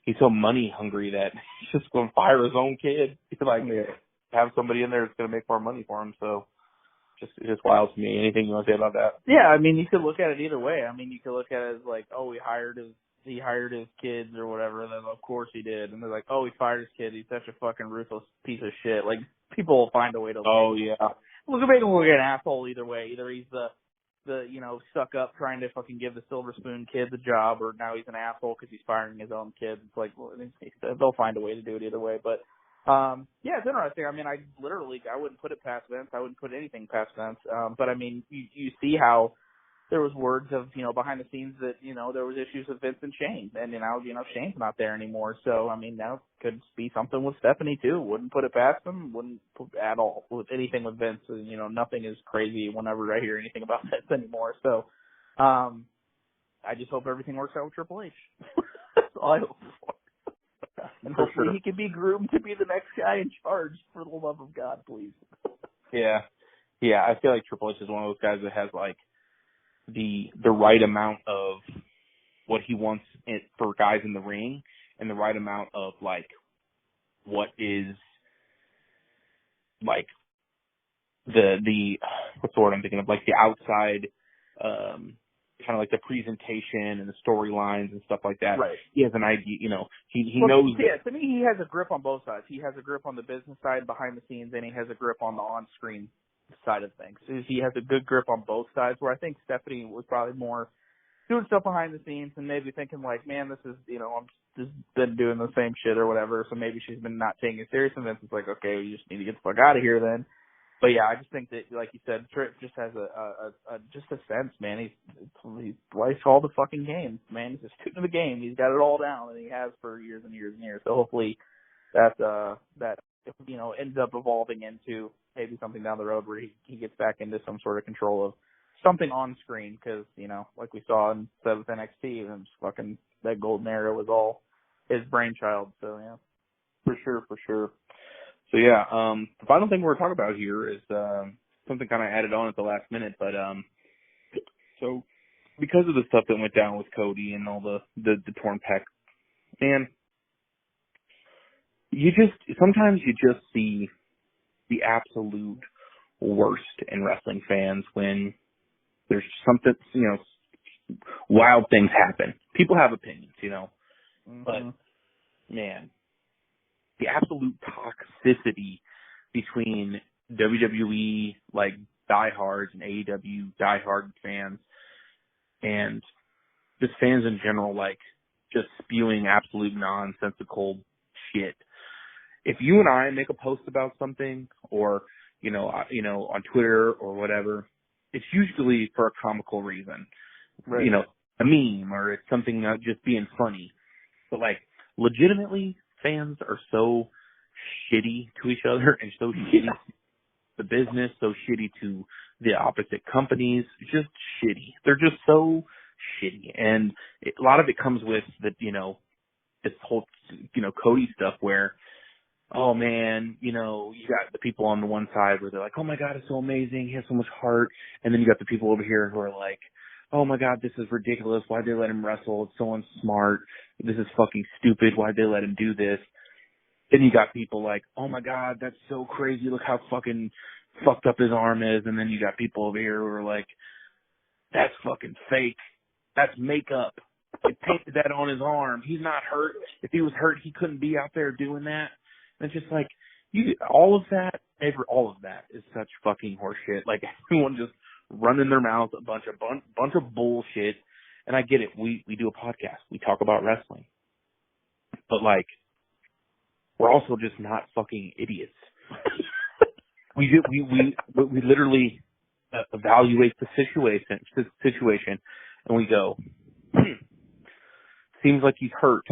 he's so money hungry that he's just going to fire his own kid. He's like, have somebody in there that's going to make more money for him. So it's just wild to me. Anything you want to say about that? Yeah, I mean, you could look at it either way. I mean, you could look at it as like, oh, he hired his kids or whatever. And then of course he did. And they're like, oh, he fired his kid. He's such a fucking ruthless piece of shit. Like, people will find a way to. Oh yeah. Look, make him look like an asshole either way. Either he's the suck up trying to fucking give the silver spoon kid the job, or now he's an asshole because he's firing his own kids. It's like, well, they'll find a way to do it either way. But it's interesting. I mean, I wouldn't put it past Vince. I wouldn't put anything past Vince. But I mean, you see how there was words of, behind the scenes that, there was issues with Vince and Shane, and Shane's not there anymore. So, I mean, now could be something with Stephanie too. Wouldn't put it past him. Wouldn't put at all with anything with Vince. Nothing is crazy whenever I hear anything about Vince anymore. So, I just hope everything works out with Triple H. That's all I hope for. And hopefully he can be groomed to be the next guy in charge, for the love of God, please. Yeah. I feel like Triple H is one of those guys that has like the right amount of what he wants for guys in the ring, and the right amount of like what is like the what's the word I'm thinking of, like the outside kind of like the presentation and the storylines and stuff like that. Right. He has an idea, he knows. Yeah, to me, he has a grip on both sides. He has a grip on the business side behind the scenes, and he has a grip on the on-screen side of things. He has a good grip on both sides, where I think Stephanie was probably more doing stuff behind the scenes and maybe thinking like, man, this is, I'm just been doing the same shit or whatever, so maybe she's been not taking it serious, and Vince is like, okay, we just need to get the fuck out of here then. But yeah, I just think that, like you said, Tripp just has just a sense, man. He's likes all the fucking games, man. He's a student of the game. He's got it all down, and he has for years and years and years. So hopefully that ends up evolving into maybe something down the road where he gets back into some sort of control of something on screen because, you know, like we saw instead with NXT, and just fucking that golden era was all his brainchild. So, yeah. For sure. So, yeah, the final thing we're talking about here is something kind of added on at the last minute. But so because of the stuff that went down with Cody and all the torn pec, man, sometimes you just see the absolute worst in wrestling fans when there's something, you know, wild things happen. People have opinions, you know, but man, the absolute toxicity between WWE, like, diehards and AEW diehard fans and just fans in general, like, just spewing absolute nonsensical shit. If you and I make a post about something or, you know, on Twitter or whatever, it's usually for a comical reason. Right. You know, a meme or it's something just being funny. But, like, legitimately, fans are so shitty to each other and so shitty to the business, so shitty to the opposite companies, just shitty. They're just so shitty. And a lot of it comes with the, you know, this whole, you know, Cody stuff where, oh man, you know, you got the people on the one side where they're like, oh my God, it's so amazing. He has so much heart. And then you got the people over here who are like, oh my God, this is ridiculous. Why'd they let him wrestle? It's so unsmart. This is fucking stupid. Why'd they let him do this? Then you got people like, oh my God, that's so crazy. Look how fucking fucked up his arm is. And then you got people over here who are like, that's fucking fake. That's makeup. They painted that on his arm. He's not hurt. If he was hurt, he couldn't be out there doing that. And it's just like, all of that is such fucking horseshit. Like, everyone just running their mouth a bunch of bullshit. And I get it. We do a podcast. We talk about wrestling. But, like, we're also just not fucking idiots. we literally evaluate the situation, and we go, seems like he's hurt,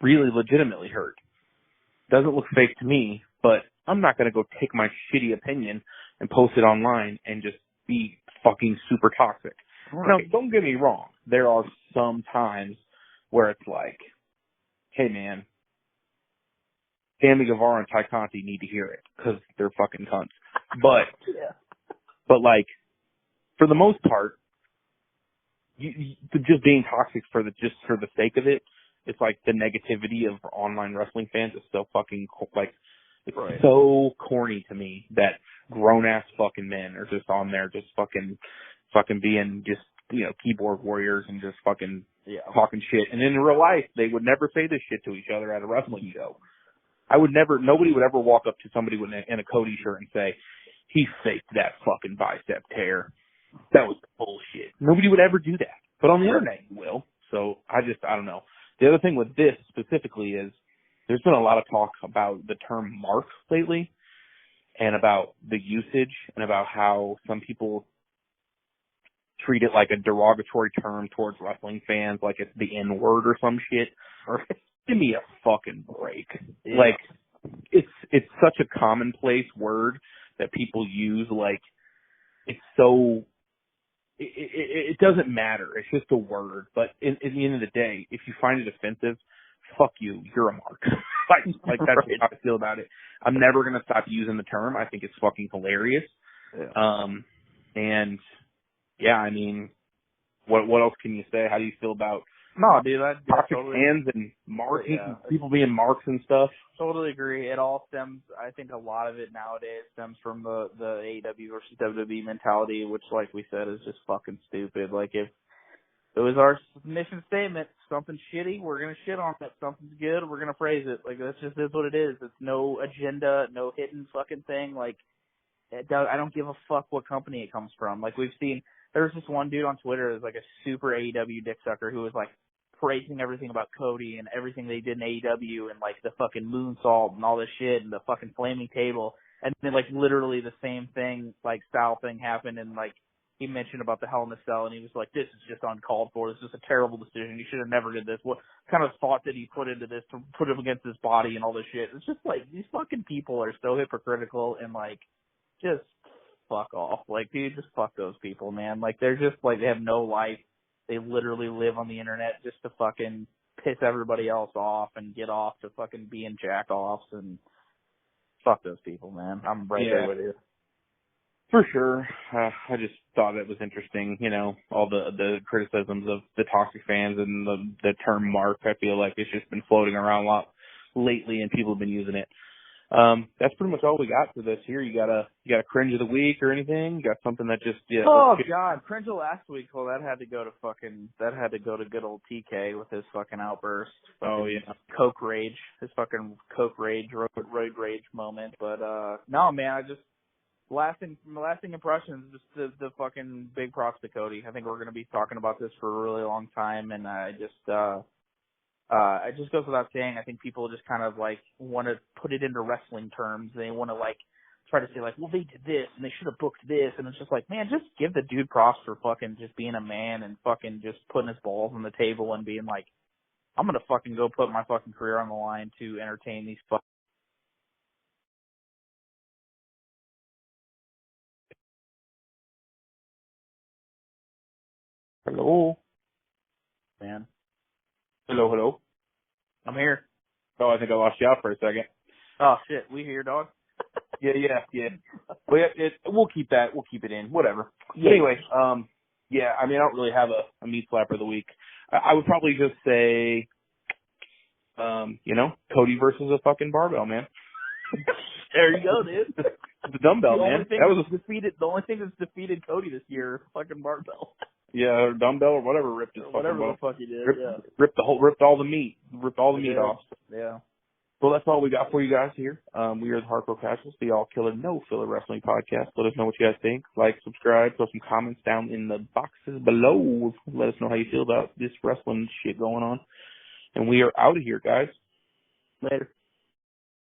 really legitimately hurt. Doesn't look fake to me, but I'm not going to go take my shitty opinion and post it online and just be fucking super toxic. Right. Now, don't get me wrong. There are some times where it's like, hey, man, Sammy Guevara and Ty Conti need to hear it because they're fucking cunts. But like, for the most part, just being toxic for the sake of it, it's like the negativity of online wrestling fans is so fucking, like, it's right. So corny to me that grown-ass fucking men are just on there just fucking being just, you know, keyboard warriors and just fucking talking shit. And in real life, they would never say this shit to each other at a wrestling show. Nobody would ever walk up to somebody in a Cody shirt and say, he faked that fucking bicep tear. That was bullshit. Nobody would ever do that. But on the internet, you will. So I don't know. The other thing with this specifically is there's been a lot of talk about the term mark lately and about the usage and about how some people treat it like a derogatory term towards wrestling fans, like it's the N-word or some shit. Or give me a fucking break. Yeah. Like, it's such a commonplace word that people use. Like, it's so, it doesn't matter. It's just a word. But at the end of the day, if you find it offensive, fuck you. You're a mark. like that's right. How I feel about it. I'm never going to stop using the term. I think it's fucking hilarious. Yeah. And yeah, I mean, what else can you say? How do you feel about toxic fans and marks, people being marks and stuff? Totally agree. It all stems, I think a lot of it nowadays stems from the AEW versus WWE mentality, which, like we said, is just fucking stupid. Like, if it was our mission statement, something's shitty, we're going to shit on it. Something's good, we're going to praise it. Like, that's just is what it is. It's no agenda, no hidden fucking thing. Like, I don't give a fuck what company it comes from. Like, we've seen, there was this one dude on Twitter who's like a super AEW dick sucker who was like praising everything about Cody and everything they did in AEW and like the fucking moonsault and all this shit and the fucking flaming table. And then like literally the same thing, like style thing happened, and like he mentioned about the Hell in a Cell, and he was like, this is just uncalled for. This is a terrible decision. You should have never did this. What kind of thought did he put into this to put him against his body and all this shit? It's just like, these fucking people are so hypocritical and like just fuck off. Like, dude, just fuck those people, man. Like, they're just, like, they have no life. They literally live on the internet just to fucking piss everybody else off and get off to fucking being jack-offs, and fuck those people, man. I'm right there with you. For sure. I just thought it was interesting, you know, all the criticisms of the toxic fans and the term mark. I feel like it's just been floating around a lot lately, and people have been using it. That's pretty much all we got for this here. You got a cringe of the week or anything? You got something that just Oh God, cringe of last week. Well, that had to go to good old TK with his fucking outburst. Coke rage, his fucking Coke rage, road rage moment. But no, man, I just lasting impressions, just the fucking big props to Cody. I think we're gonna be talking about this for a really long time, and it just goes without saying, I think people just kind of like want to put it into wrestling terms. They want to like try to say like, well, they did this and they should have booked this, and it's just like, man, just give the dude props for fucking just being a man and fucking just putting his balls on the table and being like, I'm gonna fucking go put my fucking career on the line to entertain these fucking. Hello? Man. Hello? I'm here. Oh, I think I lost you out for a second. Oh shit, we here, dog. Yeah. Well, we'll keep that. We'll keep it in. Whatever. Yeah. Anyway, I mean, I don't really have a meat slapper of the week. I would probably just say, Cody versus a fucking barbell, man. There you go, dude. The dumbbell, the man. Only thing That was defeated. The only thing that's defeated Cody this year is fucking barbell. Yeah, or dumbbell or whatever ripped his whatever fucking the fuck he did. Ripped all the meat off. Yeah. Well, that's all we got for you guys here. We are the Hardcore Casuals, the all killer, no filler wrestling podcast. Let us know what you guys think. Like, subscribe, throw some comments down in the boxes below. Let us know how you feel about this wrestling shit going on. And we are out of here, guys. Later.